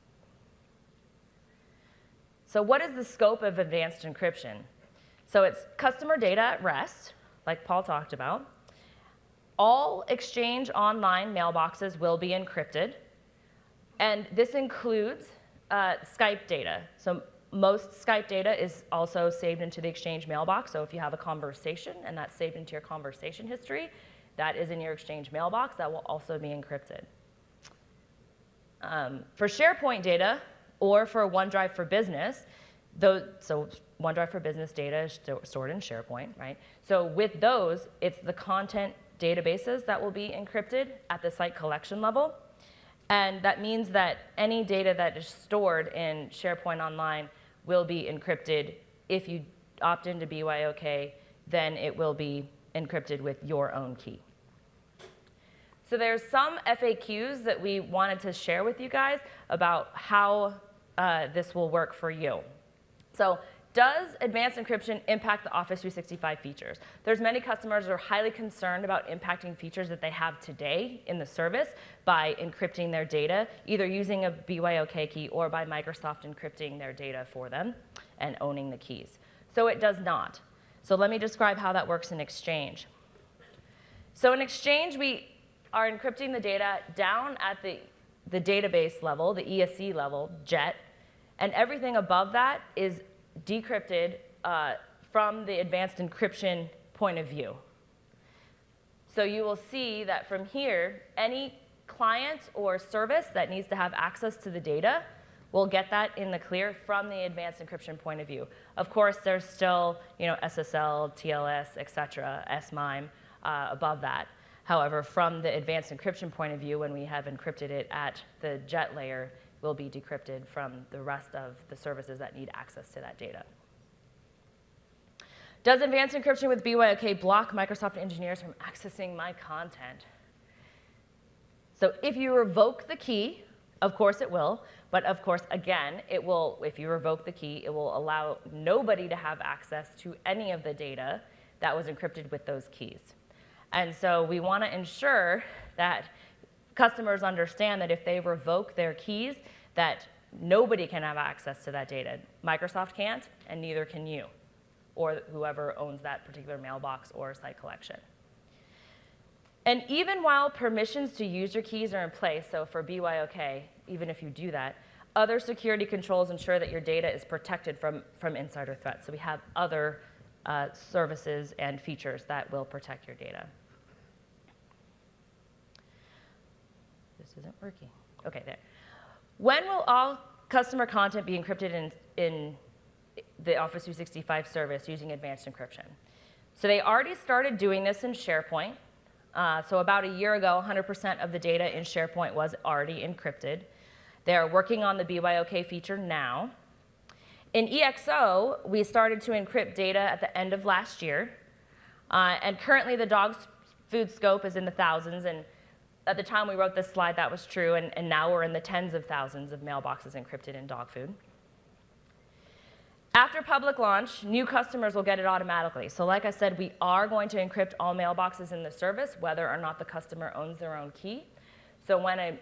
Speaker 3: So what is the scope of advanced encryption? So it's customer data at rest, like Paul talked about. All Exchange Online mailboxes will be encrypted, and this includes Skype data. So most Skype data is also saved into the Exchange mailbox, so if you have a conversation and that's saved into your conversation history, that is in your Exchange mailbox, that will also be encrypted. For SharePoint data, or for OneDrive for Business, so OneDrive for Business data is stored in SharePoint, right? So with those, it's the content databases that will be encrypted at the site collection level. And that means that any data that is stored in SharePoint Online will be encrypted. If you opt into BYOK, then it will be encrypted with your own key. So there's some FAQs that we wanted to share with you guys about how this will work for you. So does advanced encryption impact the Office 365 features? There's many customers who are highly concerned about impacting features that they have today in the service by encrypting their data, either using a BYOK key or by Microsoft encrypting their data for them and owning the keys. So it does not. So let me describe how that works in Exchange. So in Exchange, we are encrypting the data down at the database level, the ESE level, JET, and everything above that is decrypted from the advanced encryption point of view. So you will see that from here, any client or service that needs to have access to the data will get that in the clear from the advanced encryption point of view. Of course, there's still SSL, TLS, et cetera, SMIME above that. However, from the advanced encryption point of view, when we have encrypted it at the JET layer, will be decrypted from the rest of the services that need access to that data. Does advanced encryption with BYOK block Microsoft engineers from accessing my content? So if you revoke the key, of course it will, but of course, again, it will, if you revoke the key, it will allow nobody to have access to any of the data that was encrypted with those keys. And so we want to ensure that customers understand that if they revoke their keys, that nobody can have access to that data. Microsoft can't, and neither can you, or whoever owns that particular mailbox or site collection. And even while permissions to use your keys are in place, so for BYOK, even if you do that, other security controls ensure that your data is protected from insider threats. So we have other services and features that will protect your data. This isn't working. OK, there. When will all customer content be encrypted in the Office 365 service using advanced encryption? So they already started doing this in SharePoint. So about a year ago, 100% of the data in SharePoint was already encrypted. They are working on the BYOK feature now. In EXO, we started to encrypt data at the end of last year. And currently, the dog food scope is in the thousands. And at the time we wrote this slide, that was true. And now we're in the tens of thousands of mailboxes encrypted in dog food. After public launch, new customers will get it automatically. So like I said, we are going to encrypt all mailboxes in the service, whether or not the customer owns their own key. So when a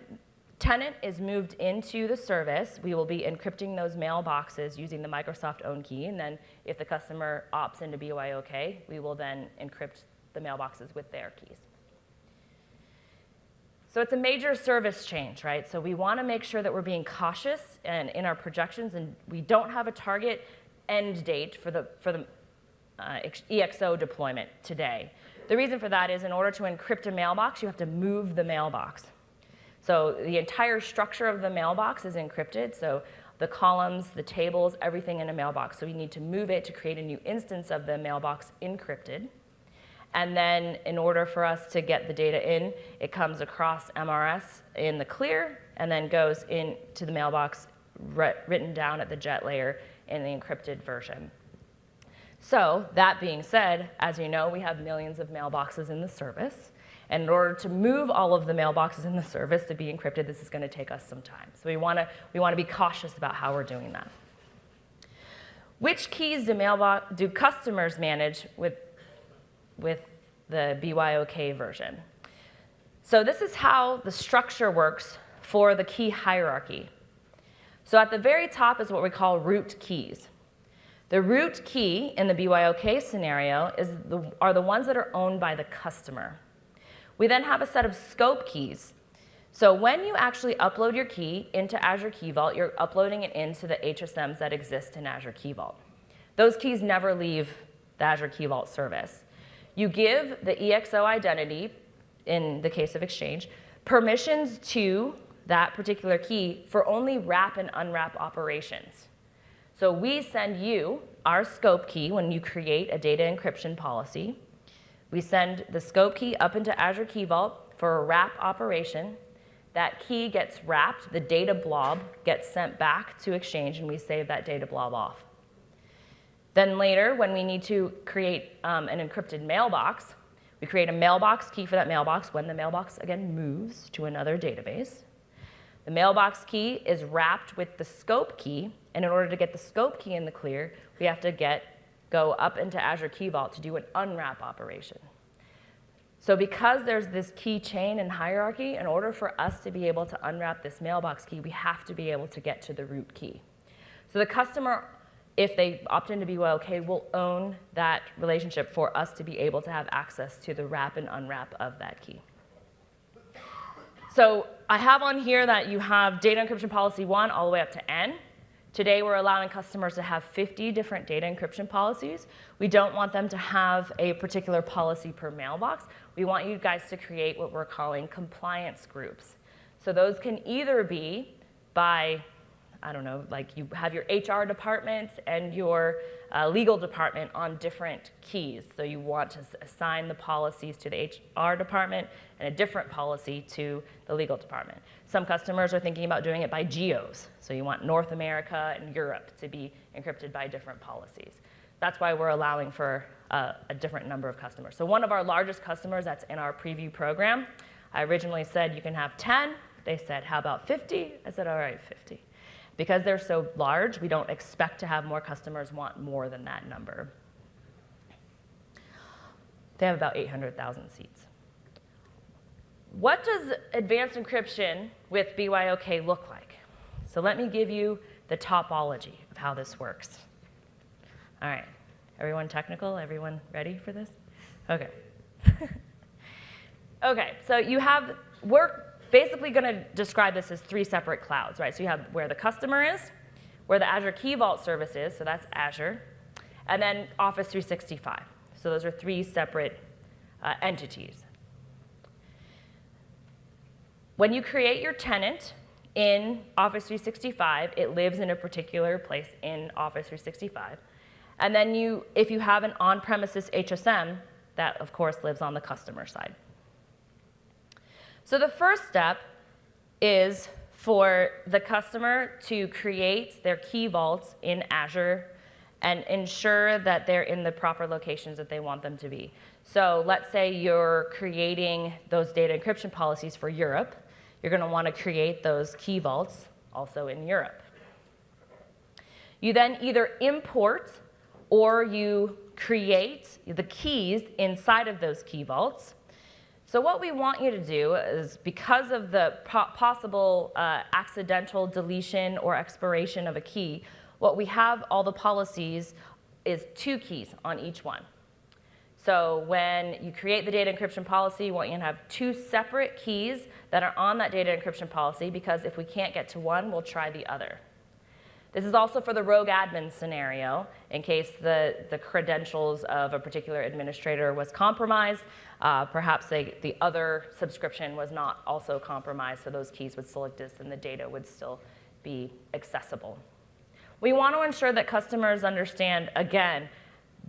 Speaker 3: tenant is moved into the service, we will be encrypting those mailboxes using the Microsoft own key. And then if the customer opts into BYOK, we will then encrypt the mailboxes with their keys. So it's a major service change, right? So we want to make sure that we're being cautious and in our projections, and we don't have a target end date for the EXO deployment today. The reason for that is in order to encrypt a mailbox, you have to move the mailbox. So the entire structure of the mailbox is encrypted, so the columns, the tables, everything in a mailbox. So you need to move it to create a new instance of the mailbox encrypted. And then in order for us to get the data in, it comes across MRS in the clear and then goes into the mailbox written down at the JET layer in the encrypted version. So that being said, as you know, we have millions of mailboxes in the service. And in order to move all of the mailboxes in the service to be encrypted, this is going to take us some time. So we want to be cautious about how we're doing that. Which keys do customers manage with the BYOK version? So this is how the structure works for the key hierarchy. So at the very top is what we call root keys. The root key in the BYOK scenario are the ones that are owned by the customer. We then have a set of scope keys. So when you actually upload your key into Azure Key Vault, you're uploading it into the HSMs that exist in Azure Key Vault. Those keys never leave the Azure Key Vault service. You give the EXO identity, in the case of Exchange, permissions to that particular key for only wrap and unwrap operations. So we send you our scope key when you create a data encryption policy. We send the scope key up into Azure Key Vault for a wrap operation. That key gets wrapped, the data blob gets sent back to Exchange, and we save that data blob off. Then later, when we need to create an encrypted mailbox, we create a mailbox key for that mailbox when the mailbox, again, moves to another database. The mailbox key is wrapped with the scope key And in order to get the scope key in the clear, we have to go up into Azure Key Vault to do an unwrap operation. So because there's this key chain and hierarchy, in order for us to be able to unwrap this mailbox key, we have to be able to get to the root key. So the customer, if they opt into BYOK, will own that relationship for us to be able to have access to the wrap and unwrap of that key. So I have on here that you have data encryption policy 1 all the way up to N. Today, we're allowing customers to have 50 different data encryption policies. We don't want them to have a particular policy per mailbox. We want you guys to create what we're calling compliance groups. So those can either be by, I don't know, like you have your HR department and your legal department on different keys. So you want to assign the policies to the HR department and a different policy to the legal department. Some customers are thinking about doing it by geos. So you want North America and Europe to be encrypted by different policies. That's why we're allowing for a different number of customers. So one of our largest customers that's in our preview program, I originally said you can have 10. They said, how about 50? I said, all right, 50. Because they're so large, we don't expect to have more customers want more than that number. They have about 800,000 seats. What does advanced encryption with BYOK look like? So let me give you the topology of how this works. All right, everyone technical? Everyone ready for this? Okay. Okay, so we're basically going to describe this as 3 separate clouds, right? So you have where the customer is, where the Azure Key Vault service is, so that's Azure, and then Office 365. So those are 3 separate entities. When you create your tenant in Office 365, it lives in a particular place in Office 365. And then if you have an on-premises HSM, that of course lives on the customer side. So the first step is for the customer to create their key vaults in Azure and ensure that they're in the proper locations that they want them to be. So let's say you're creating those data encryption policies for Europe. You're going to want to create those key vaults also in Europe. You then either import or you create the keys inside of those key vaults. So what we want you to do is, because of the possible accidental deletion or expiration of a key, what we have all the policies is 2 keys on each one. So when you create the data encryption policy, you want you to have 2 separate keys that are on that data encryption policy, because if we can't get to one, we'll try the other. This is also for the rogue admin scenario, in case the credentials of a particular administrator was compromised. Perhaps the other subscription was not also compromised, so those keys would still exist and the data would still be accessible. We want to ensure that customers understand, again,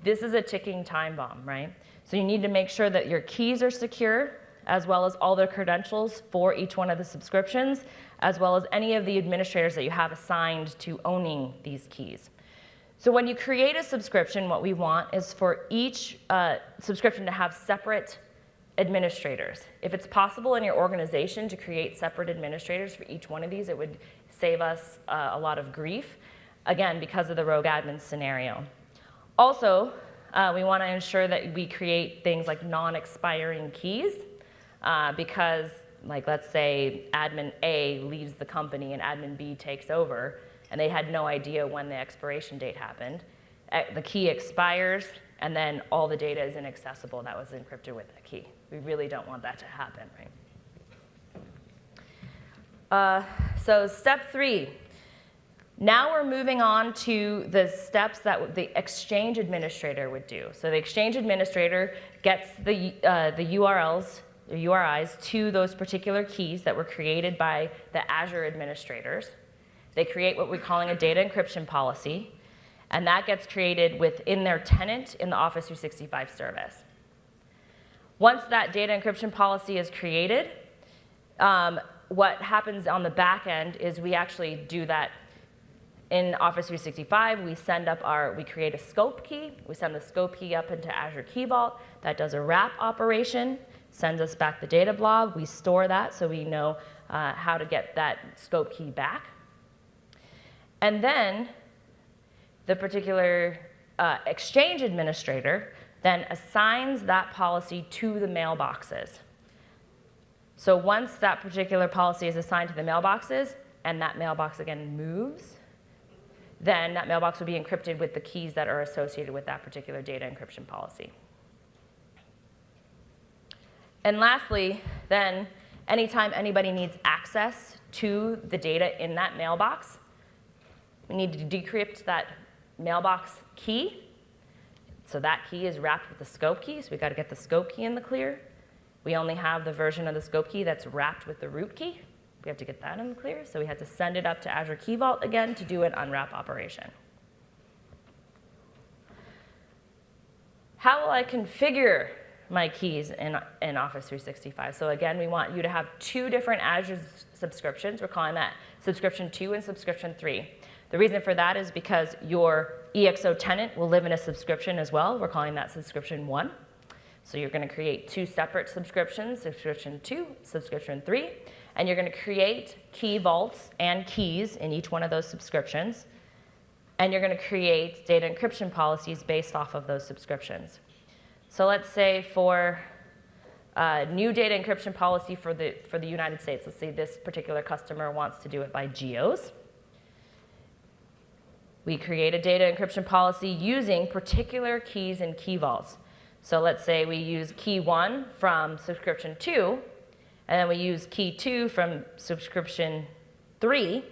Speaker 3: this is a ticking time bomb, right? So you need to make sure that your keys are secure, as well as all the credentials for each one of the subscriptions, as well as any of the administrators that you have assigned to owning these keys. So when you create a subscription, what we want is for each subscription to have separate administrators. If it's possible in your organization to create separate administrators for each one of these, it would save us a lot of grief, again, because of the rogue admin scenario. Also, we want to ensure that we create things like non-expiring keys, because, like, let's say admin A leaves the company and admin B takes over, and they had no idea when the expiration date happened. The key expires, and then all the data is inaccessible that was encrypted with that key. We really don't want that to happen, right? So step 3. Now we're moving on to the steps that the Exchange administrator would do. So the Exchange administrator gets the URLs, the URIs, to those particular keys that were created by the Azure administrators. They create what we're calling a data encryption policy, and that gets created within their tenant in the Office 365 service. Once that data encryption policy is created, what happens on the back end is we actually do that in Office 365. We create a scope key. We send the scope key up into Azure Key Vault. That does a wrap operation, sends us back the data blob. We store that so we know how to get that scope key back. And then the particular exchange administrator then assigns that policy to the mailboxes. So once that particular policy is assigned to the mailboxes, and that mailbox again moves, then that mailbox will be encrypted with the keys that are associated with that particular data encryption policy. And lastly, then, anytime anybody needs access to the data in that mailbox, we need to decrypt that mailbox key. So that key is wrapped with the scope key, so we've got to get the scope key in the clear. We only have the version of the scope key that's wrapped with the root key. We have to get that in the clear, so we had to send it up to Azure Key Vault again to do an unwrap operation. How will I configure my keys in Office 365? So again, we want you to have 2 different Azure subscriptions. We're calling that subscription 2 and subscription 3. The reason for that is because your EXO tenant will live in a subscription as well. We're calling that subscription 1. So you're going to create 2 separate subscriptions, subscription 2, subscription 3, and you're going to create key vaults and keys in each one of those subscriptions, and you're going to create data encryption policies based off of those subscriptions. So let's say for a new data encryption policy for the United States, let's say this particular customer wants to do it by geos. We create a data encryption policy using particular keys and key vaults. So let's say we use key 1 from subscription 2, and then we use key 2 from subscription 3.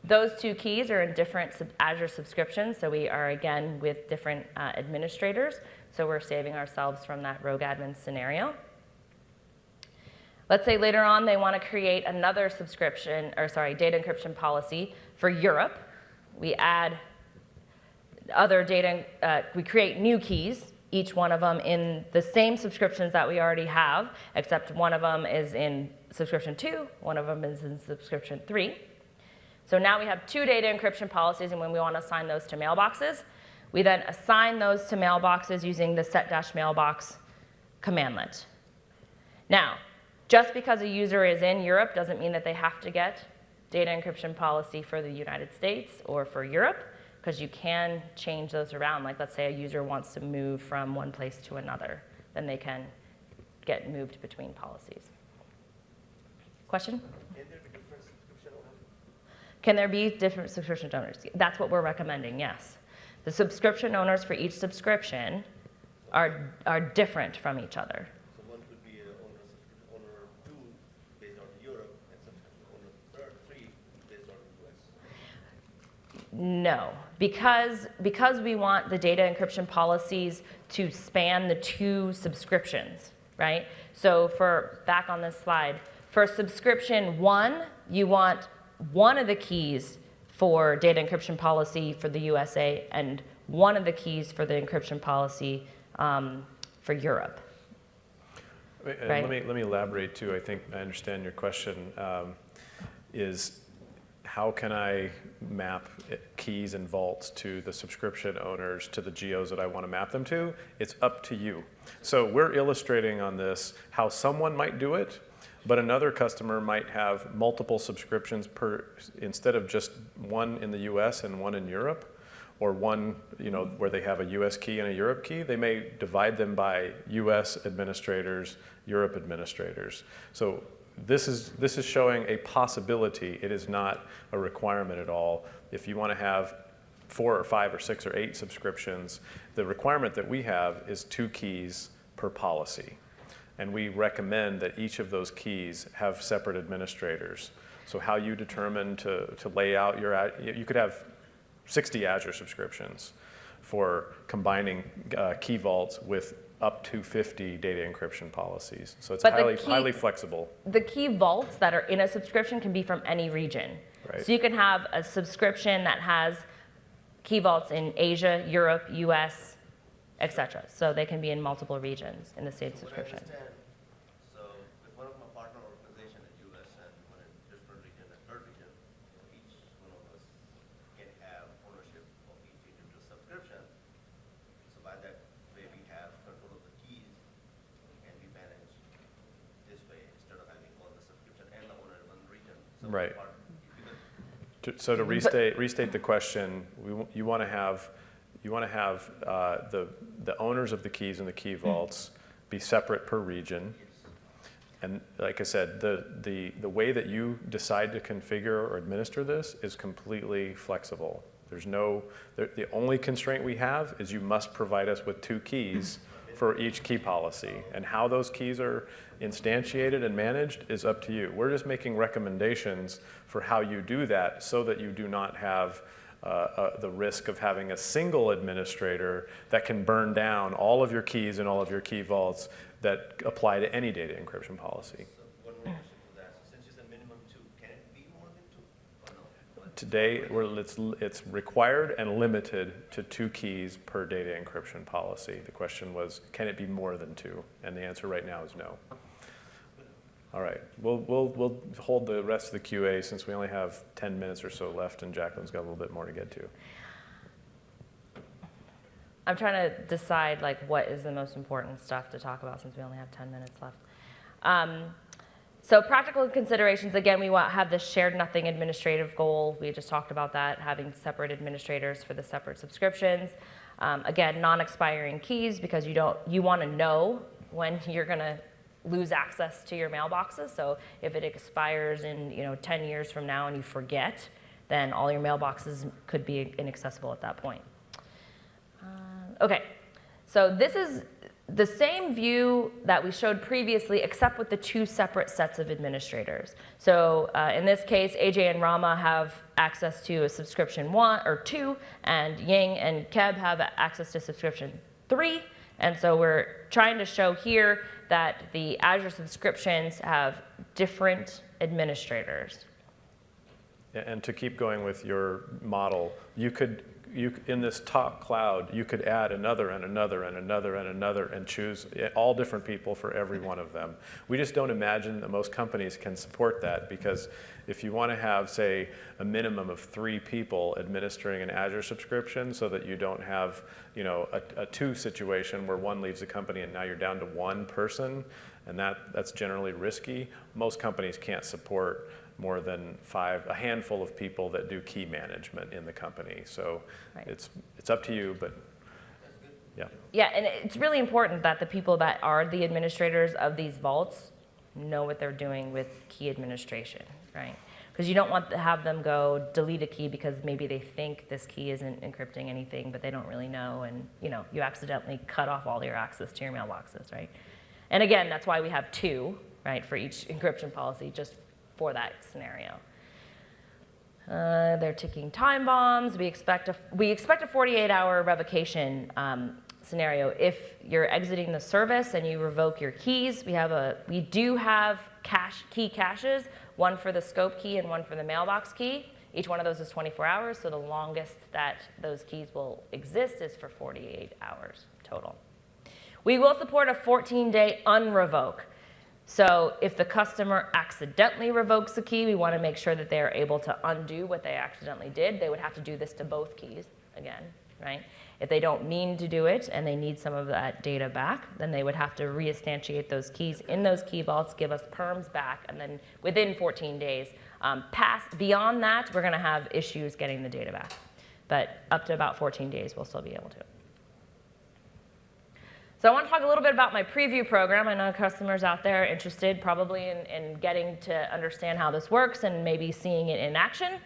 Speaker 3: Those 2 keys are in different Azure subscriptions, so we are, again, with different administrators. So we're saving ourselves from that rogue admin scenario. Let's say later on they want to create another data encryption policy for Europe. We add other data, we create new keys, each one of them in the same subscriptions that we already have, except one of them is in subscription 2, one of them is in subscription 3. So now we have 2 data encryption policies, and when we want to assign those to mailboxes, we then assign those to mailboxes using the set-mailbox commandlet. Now, just because a user is in Europe doesn't mean that they have to get data encryption policy for the United States or for Europe, because you can change those around. Like, let's say a user wants to move from one place to another, then they can get moved between policies. Question?
Speaker 4: Can there be different subscription owners?
Speaker 3: Can there be different subscription owners? That's what we're recommending, yes. The subscription owners for each subscription are different from each other.
Speaker 4: So one could be owner 2 based on Europe and subscription owner 3 based on US.
Speaker 3: No, because we want the data encryption policies to span the 2 subscriptions, right? So back on this slide, for subscription 1, you want one of the keys for data encryption policy for the USA and one of the keys for the encryption policy for Europe.
Speaker 1: And
Speaker 3: Right.
Speaker 1: let me elaborate too. I think I understand your question. Is how can I map keys and vaults to the subscription owners to the geos that I want to map them to? It's up to you. So we're illustrating on this how someone might do it, but another customer might have multiple subscriptions instead of just one in the US and one in Europe, or one, where they have a US key and a Europe key. They may divide them by US administrators, Europe administrators. So this is showing a possibility. It is not a requirement at all. If you want to have 4 or 5 or 6 or 8 subscriptions, the requirement that we have is 2 keys per policy. And we recommend that each of those keys have separate administrators. So how you determine to lay out you could have 60 Azure subscriptions for combining key vaults with up to 50 data encryption policies. So it's highly flexible.
Speaker 3: The key vaults that are in a subscription can be from any region.
Speaker 1: Right.
Speaker 3: So you can have a subscription that has key vaults in Asia, Europe, US, etc. So they can be in multiple regions in the same subscription.
Speaker 4: What I understand, so if one of my partner organization in US and one in different region and third region, each one of us can have ownership of each individual subscription. So by that way we have control of the keys and we manage this way instead of having all the subscription and the owner in one region. So
Speaker 1: Right. So to restate the question, you want to have the owners of the keys in the key vaults be separate per region. And like I said, the way that you decide to configure or administer this is completely flexible. There's no, the only constraint we have is you must provide us with 2 keys for each key policy. And how those keys are instantiated and managed is up to you. We're just making recommendations for how you do that so that you do not have the risk of having a single administrator that can burn down all of your keys and all of your key vaults that apply to any data encryption policy.
Speaker 4: So one more question to that. So since you said minimum 2, can it be more than 2 or no?
Speaker 1: Today, it's required and limited to 2 keys per data encryption policy. The question was, can it be more than 2? And the answer right now is no. All right, we'll hold the rest of the QA since we only have 10 minutes or so left, and Jacqueline's got a little bit more to get to.
Speaker 3: I'm trying to decide like what is the most important stuff to talk about since we only have 10 minutes left. So practical considerations, again, we have this shared nothing administrative goal. We just talked about that, having separate administrators for the separate subscriptions. Again, non-expiring keys because you want to know when you're going to lose access to your mailboxes. So if it expires in 10 years from now and you forget, then all your mailboxes could be inaccessible at that point. Okay, so this is the same view that we showed previously, except with the 2 separate sets of administrators. So in this case, AJ and Rama have access to a subscription 1 or 2, and Ying and Keb have access to subscription 3. And so we're trying to show here that the Azure subscriptions have different administrators.
Speaker 1: And to keep going with your model, in this top cloud, you could add another and another and another and another and choose all different people for every one of them. We just don't imagine that most companies can support that, because if you want to have, say, a minimum of 3 people administering an Azure subscription so that you don't have a 2 situation where one leaves the company and now you're down to 1 person, and that's generally risky. Most companies can't support more than a handful of people that do key management in the company. So
Speaker 3: right.
Speaker 1: It's up to you, but yeah.
Speaker 3: Yeah, and it's really important that the people that are the administrators of these vaults know what they're doing with key administration, right? Because you don't want to have them go delete a key because maybe they think this key isn't encrypting anything, but they don't really know, and you accidentally cut off all your access to your mailboxes, right? And again, that's why we have 2, right, for each encryption policy, just for that scenario. They're ticking time bombs. We expect a 48-hour revocation scenario. If you're exiting the service and you revoke your keys, we do have key caches, one for the scope key and one for the mailbox key. Each one of those is 24 hours, so the longest that those keys will exist is for 48 hours total. We will support a 14-day unrevoke. So if the customer accidentally revokes a key, we want to make sure that they are able to undo what they accidentally did. They would have to do this to both keys again, right? If they don't mean to do it and they need some of that data back, then they would have to reinstantiate those keys in those key vaults, give us perms back, and then within 14 days. Beyond that, we're going to have issues getting the data back. But up to about 14 days, we'll still be able to. So I want to talk a little bit about my preview program. I know customers out there are interested probably in getting to understand how this works and maybe seeing it in action.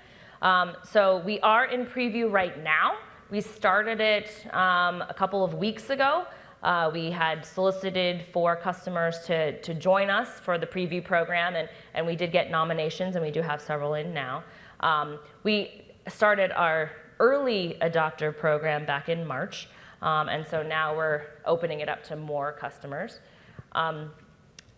Speaker 3: So we are in preview right now. We started it a couple of weeks ago. We had solicited for customers to join us for the preview program, and we did get nominations, and we do have several in now. We started our early adopter program back in March. And so now we're opening it up to more customers.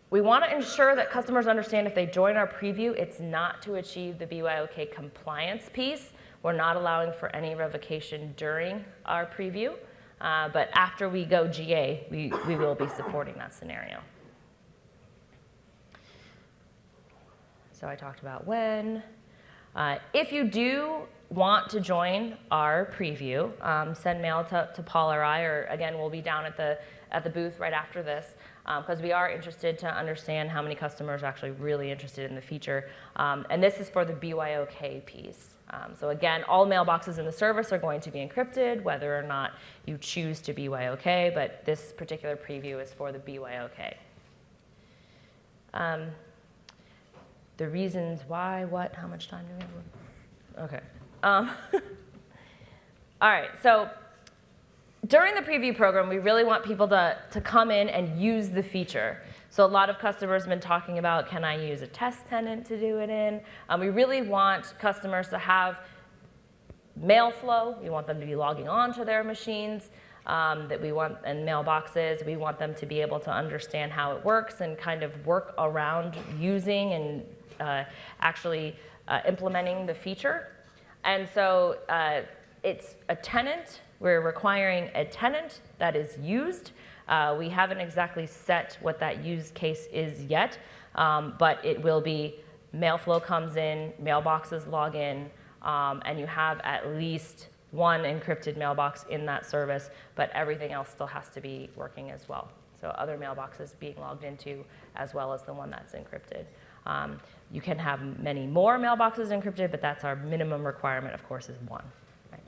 Speaker 3: We want to ensure that customers understand if they join our preview, it's not to achieve the BYOK compliance piece. We're not allowing for any revocation during our preview. But after we go GA, we will be supporting that scenario. So I talked about when. If you do want to join our preview, send mail to Paul or I, or again, we'll be down at the booth right after this, because we are interested to understand how many customers are actually really interested in the feature. And this is for the BYOK piece. So again, all mailboxes in the service are going to be encrypted, whether or not you choose to BYOK, but this particular preview is for the BYOK. The reasons why, what, how much time do we have? Okay. All right, so during the preview program, we really want people to come in and use the feature. So a lot of customers have been talking about, can I use a test tenant to do it in? We really want customers to have mail flow. We want them to be logging on to their machines, and mailboxes. We want them to be able to understand how it works and kind of work around using and actually implementing the feature. And so it's a tenant. We're requiring a tenant that is used. We haven't exactly set what that use case is yet, but it will be mail flow comes in, mailboxes log in, and you have at least one encrypted mailbox in that service, but everything else still has to be working as well. So other mailboxes being logged into as well as the one that's encrypted. You can have many more mailboxes encrypted, but that's our minimum requirement, of course, is one. Right.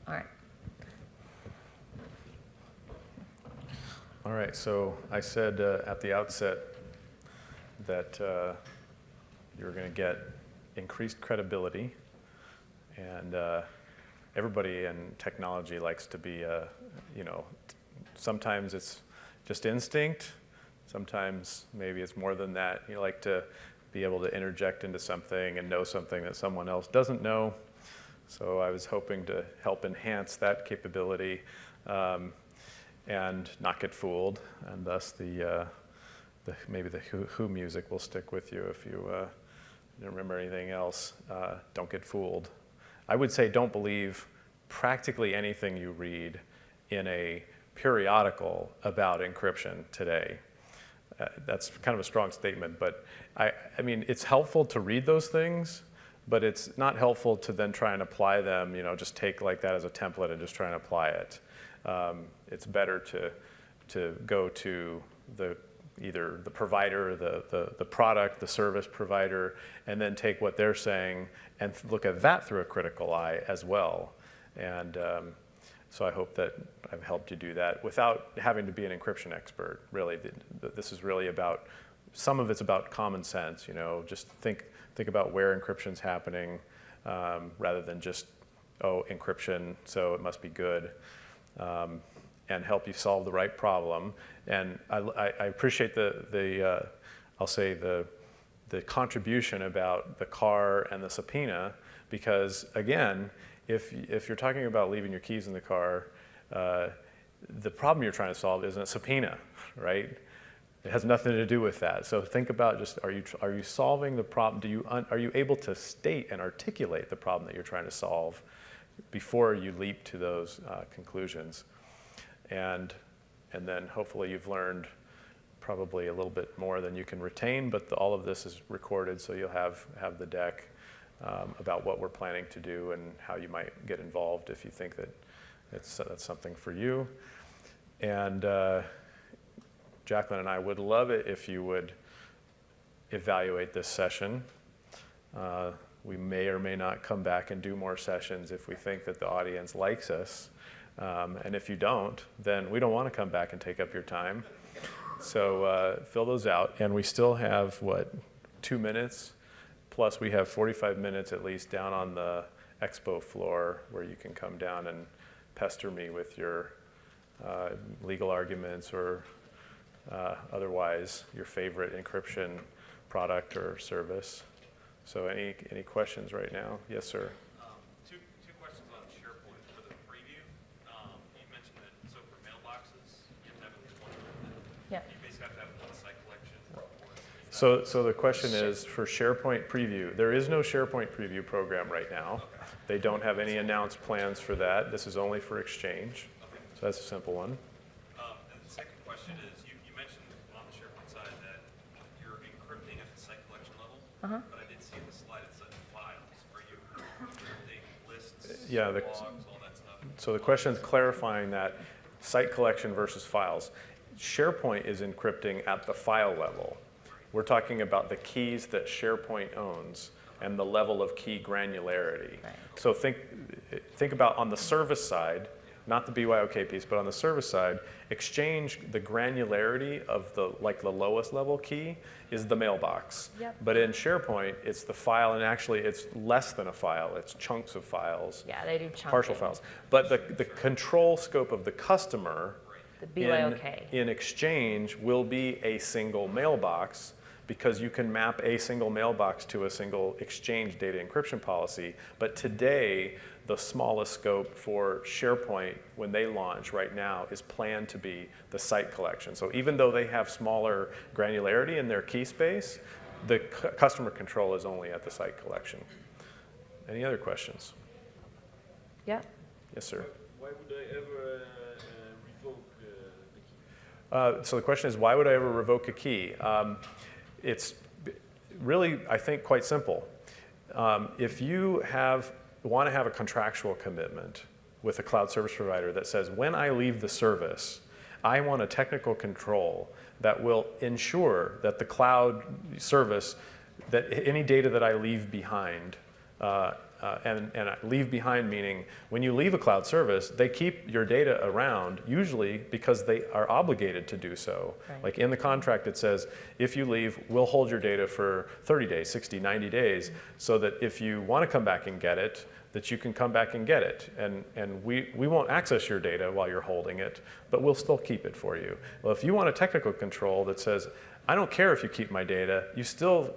Speaker 3: All right.
Speaker 1: All right, so I said at the outset that you were going to get increased credibility, and everybody in technology likes to be, sometimes it's just instinct, sometimes maybe it's more than that. You like to be able to interject into something and know something that someone else doesn't know. So I was hoping to help enhance that capability and not get fooled, and thus maybe the Who music will stick with you if you don't remember anything else. Don't get fooled. I would say don't believe practically anything you read in a periodical about encryption today. That's kind of a strong statement, but I mean, it's helpful to read those things, but it's not helpful to then try and apply them, just take like that as a template and just try and apply it. It's better to go to either the provider, the product, the service provider, and then take what they're saying and look at that through a critical eye as well. And so I hope that I've helped you do that without having to be an encryption expert. Really, this is really about, some of it's about common sense. Just think about where encryption's happening, rather than just, oh, encryption, so it must be good. And help you solve the right problem. And I appreciate I'll say the contribution about the car and the subpoena, because again, if you're talking about leaving your keys in the car, the problem you're trying to solve isn't a subpoena, right? It has nothing to do with that. So think about just, are you solving the problem? Are you able to state and articulate the problem that you're trying to solve before you leap to those conclusions? And then hopefully you've learned probably a little bit more than you can retain, but all of this is recorded, so you'll have the deck about what we're planning to do and how you might get involved if you think that that's something for you. And Jacqueline and I would love it if you would evaluate this session. We may or may not come back and do more sessions if we think that the audience likes us. And if you don't, then we don't want to come back and take up your time. So fill those out. And we still have, 2 minutes? Plus we have 45 minutes at least down on the expo floor where you can come down and pester me with your legal arguments or otherwise your favorite encryption product or service. So any questions right now? Yes, sir.
Speaker 5: Two questions on SharePoint for the preview. You mentioned that, so for mailboxes, you have to have at least one encrypted.
Speaker 3: Yeah.
Speaker 5: You basically have to have one site collection.
Speaker 1: So the question is for SharePoint preview. There is no SharePoint preview program right now.
Speaker 5: Okay.
Speaker 1: They don't have any announced plans for that. This is only for Exchange.
Speaker 5: Okay.
Speaker 1: So that's a simple one.
Speaker 5: And the second question is, you mentioned on the SharePoint side that you're encrypting at the site collection level, but I did see in the slide it said files. Are you
Speaker 1: Yeah,
Speaker 5: logs, all that stuff.
Speaker 1: so the question is clarifying that site collection versus files. SharePoint is encrypting at the file level. We're talking about the keys that SharePoint owns and the level of key granularity.
Speaker 3: Right.
Speaker 1: So think about on the service side, not the BYOK piece, but on the service side, Exchange, the granularity of the lowest level key is the mailbox.
Speaker 3: Yep.
Speaker 1: But in SharePoint, it's the file, and actually it's less than a file. It's chunks of files.
Speaker 3: Yeah, they do chunking.
Speaker 1: Partial files. But the control scope of the customer
Speaker 3: The BYOK.
Speaker 1: in Exchange will be a single mailbox, because you can map a single mailbox to a single Exchange data encryption policy. But today, the smallest scope for SharePoint when they launch right now is planned to be the site collection. So even though they have smaller granularity in their key space, the customer control is only at the site collection. Any other questions?
Speaker 3: Yeah.
Speaker 1: Yes, sir.
Speaker 6: Why would I ever revoke the key?
Speaker 1: So the question is, why would I ever revoke a key? It's really, I think, quite simple. If you want to have a contractual commitment with a cloud service provider that says, when I leave the service, I want a technical control that will ensure that the cloud service, that any data that I leave behind, and I leave behind meaning when you leave a cloud service, they keep your data around, usually because they are obligated to do so.
Speaker 3: Right.
Speaker 1: Like in the contract, it says, if you leave, we'll hold your data for 30 days, 60, 90 days, so that if you want to come back and get it, that you can come back and get it. And we won't access your data while you're holding it, but we'll still keep it for you. Well, if you want a technical control that says, I don't care if you keep my data,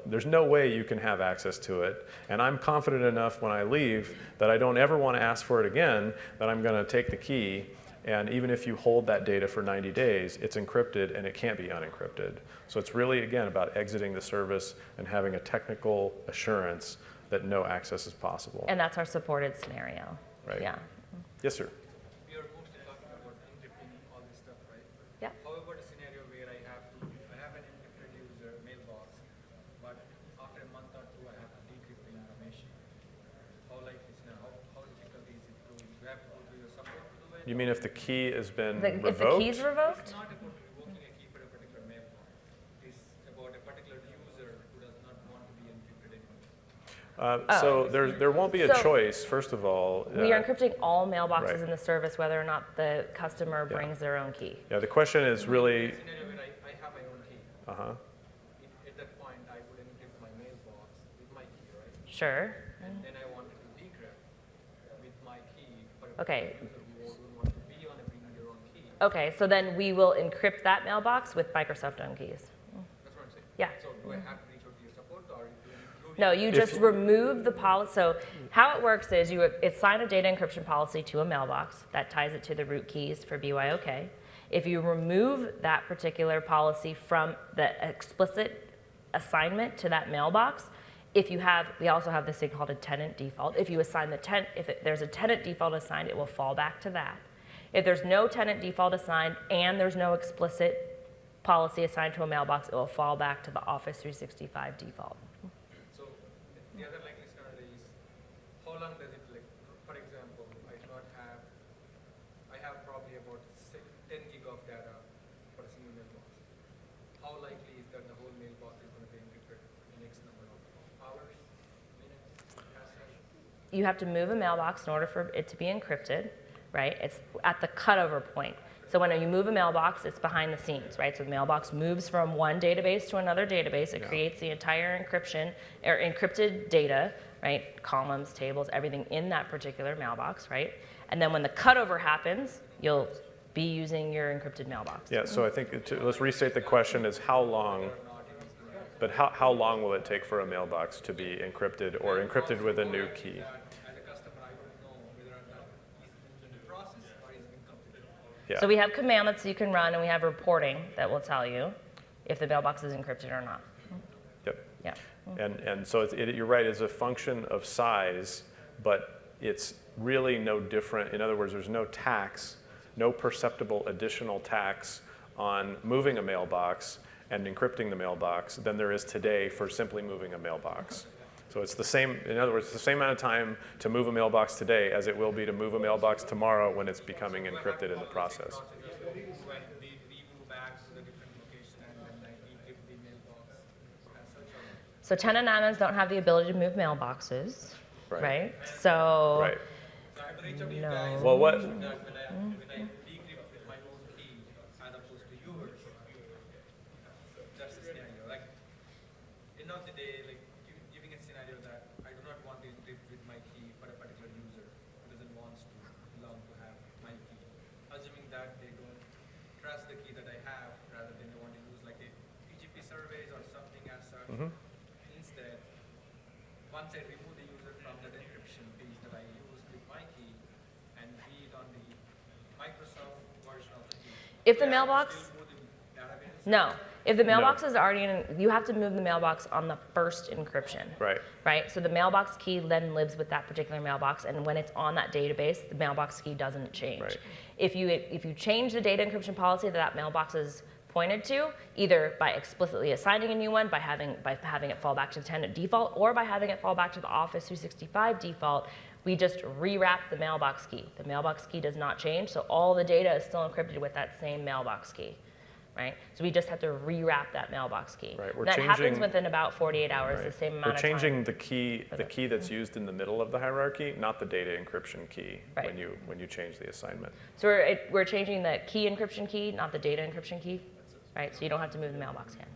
Speaker 1: there's no way you can have access to it, and I'm confident enough when I leave that I don't ever want to ask for it again, that I'm going to take the key, and even if you hold that data for 90 days, it's encrypted and it can't be unencrypted. So it's really, again, about exiting the service and having a technical assurance that no access is possible.
Speaker 3: And that's our supported scenario.
Speaker 1: Right.
Speaker 3: Yeah.
Speaker 1: Yes, sir.
Speaker 7: We are mostly talking about encrypting all this stuff, right?
Speaker 3: Yeah.
Speaker 7: How about a scenario where I have an encrypted user mailbox, but after a month or two I have to decrypt the information? How likely is now? How difficult is it to do? You have to go to your support to do it?
Speaker 1: You mean if the key has been
Speaker 3: If
Speaker 1: revoked?
Speaker 3: the key's revoked?
Speaker 7: It's not about revoking a key for a particular mailbox. It's about a particular user who does not want to be encrypted anymore.
Speaker 1: So there won't be a
Speaker 3: So-
Speaker 1: choice, first of all.
Speaker 3: We are encrypting all mailboxes
Speaker 1: right.
Speaker 3: in the service, whether or not the customer brings their own key.
Speaker 1: Yeah, the question is really,
Speaker 7: A scenario where I have my own key. At that point, I would encrypt my mailbox with my key, right?
Speaker 3: Sure.
Speaker 7: And then I wanted to decrypt with my key for a
Speaker 3: Okay.
Speaker 7: user who would want to be on a bring your own key.
Speaker 3: Okay, so then we will encrypt that mailbox with Microsoft-owned keys.
Speaker 7: That's what I'm saying.
Speaker 3: Yeah.
Speaker 7: So do I have to reach out to your support or do you include
Speaker 3: No, you just remove the policy. So how it works is you assign a data encryption policy to a mailbox that ties it to the root keys for BYOK. If you remove that particular policy from the explicit assignment to that mailbox, we also have this thing called a tenant default. If you assign there's a tenant default assigned, it will fall back to that. If there's no tenant default assigned and there's no explicit policy assigned to a mailbox, it will fall back to the Office 365 default.
Speaker 7: So the other likely scenario is how long does it for example, I have probably about 10 gig of data for a single mailbox. How likely is that the whole mailbox is going to be encrypted in the next number of hours, minutes, as such?
Speaker 3: You have to move a mailbox in order for it to be encrypted, right? It's at the cutover point. So when you move a mailbox, it's behind the scenes, right? So the mailbox moves from one database to another database. It creates the entire encryption or encrypted data, right? Columns, tables, everything in that particular mailbox, right? And then when the cutover happens, you'll be using your encrypted mailbox.
Speaker 1: yeah, so I think, let's restate the question is how long, but how long will it take for a mailbox to be encrypted or encrypted with a new key?
Speaker 7: As a customer, I don't know whether or not it's in the process or it's been completed.
Speaker 1: Yeah.
Speaker 3: So we have commandlets you can run, and we have reporting that will tell you if the mailbox is encrypted or not.
Speaker 1: Yep.
Speaker 3: Yeah.
Speaker 1: And so you're right, it's a function of size, but it's really no different. In other words, there's no tax, no perceptible additional tax on moving a mailbox and encrypting the mailbox than there is today for simply moving a mailbox. So it's the same, in other words, it's the same amount of time to move a mailbox today as it will be to move a mailbox tomorrow when it's becoming encrypted in the process.
Speaker 7: When we move back to the different location and then I decrypt the mailbox as such.
Speaker 3: So tenant admins don't have the ability to move mailboxes,
Speaker 1: Right.
Speaker 3: right? So
Speaker 1: Right.
Speaker 7: For each of you guys,
Speaker 1: Well, what,
Speaker 7: when I decrypt with my own key as opposed to yours, that's the scenario. Like, end of the day, like giving a scenario that I do not want to encrypt with my key for a particular user who doesn't want to belong to have my key. Assuming that they don't trust the key that I have, rather than they want to use like a PGP surveys or something as such. Instead, once I remove the user from that encryption piece that I use with my key and read on the Microsoft version of the key.
Speaker 3: if the
Speaker 7: do I have to
Speaker 3: mailbox,
Speaker 7: still move the database?
Speaker 3: no. If the mailbox is already in, you have to move the mailbox on the first encryption.
Speaker 1: right.
Speaker 3: Right? So the mailbox key then lives with that particular mailbox, and when it's on that database, the mailbox key doesn't change.
Speaker 1: Right.
Speaker 3: If you change the data encryption policy that mailbox is pointed to, either by explicitly assigning a new one, by having it fall back to the tenant default, or by having it fall back to the Office 365 default, we just rewrap the mailbox key. The mailbox key does not change, so all the data is still encrypted with that same mailbox key. Right? So we just have to rewrap that mailbox key.
Speaker 1: Right, we're
Speaker 3: And that happens
Speaker 1: changing-
Speaker 3: within about 48 hours, the same amount
Speaker 1: We're
Speaker 3: of time.
Speaker 1: changing the key that's used in the middle of the hierarchy, not the data encryption key
Speaker 3: Right.
Speaker 1: when you change the assignment.
Speaker 3: So we're changing the key encryption key, not the data encryption key, right? So you don't have to move the mailbox again.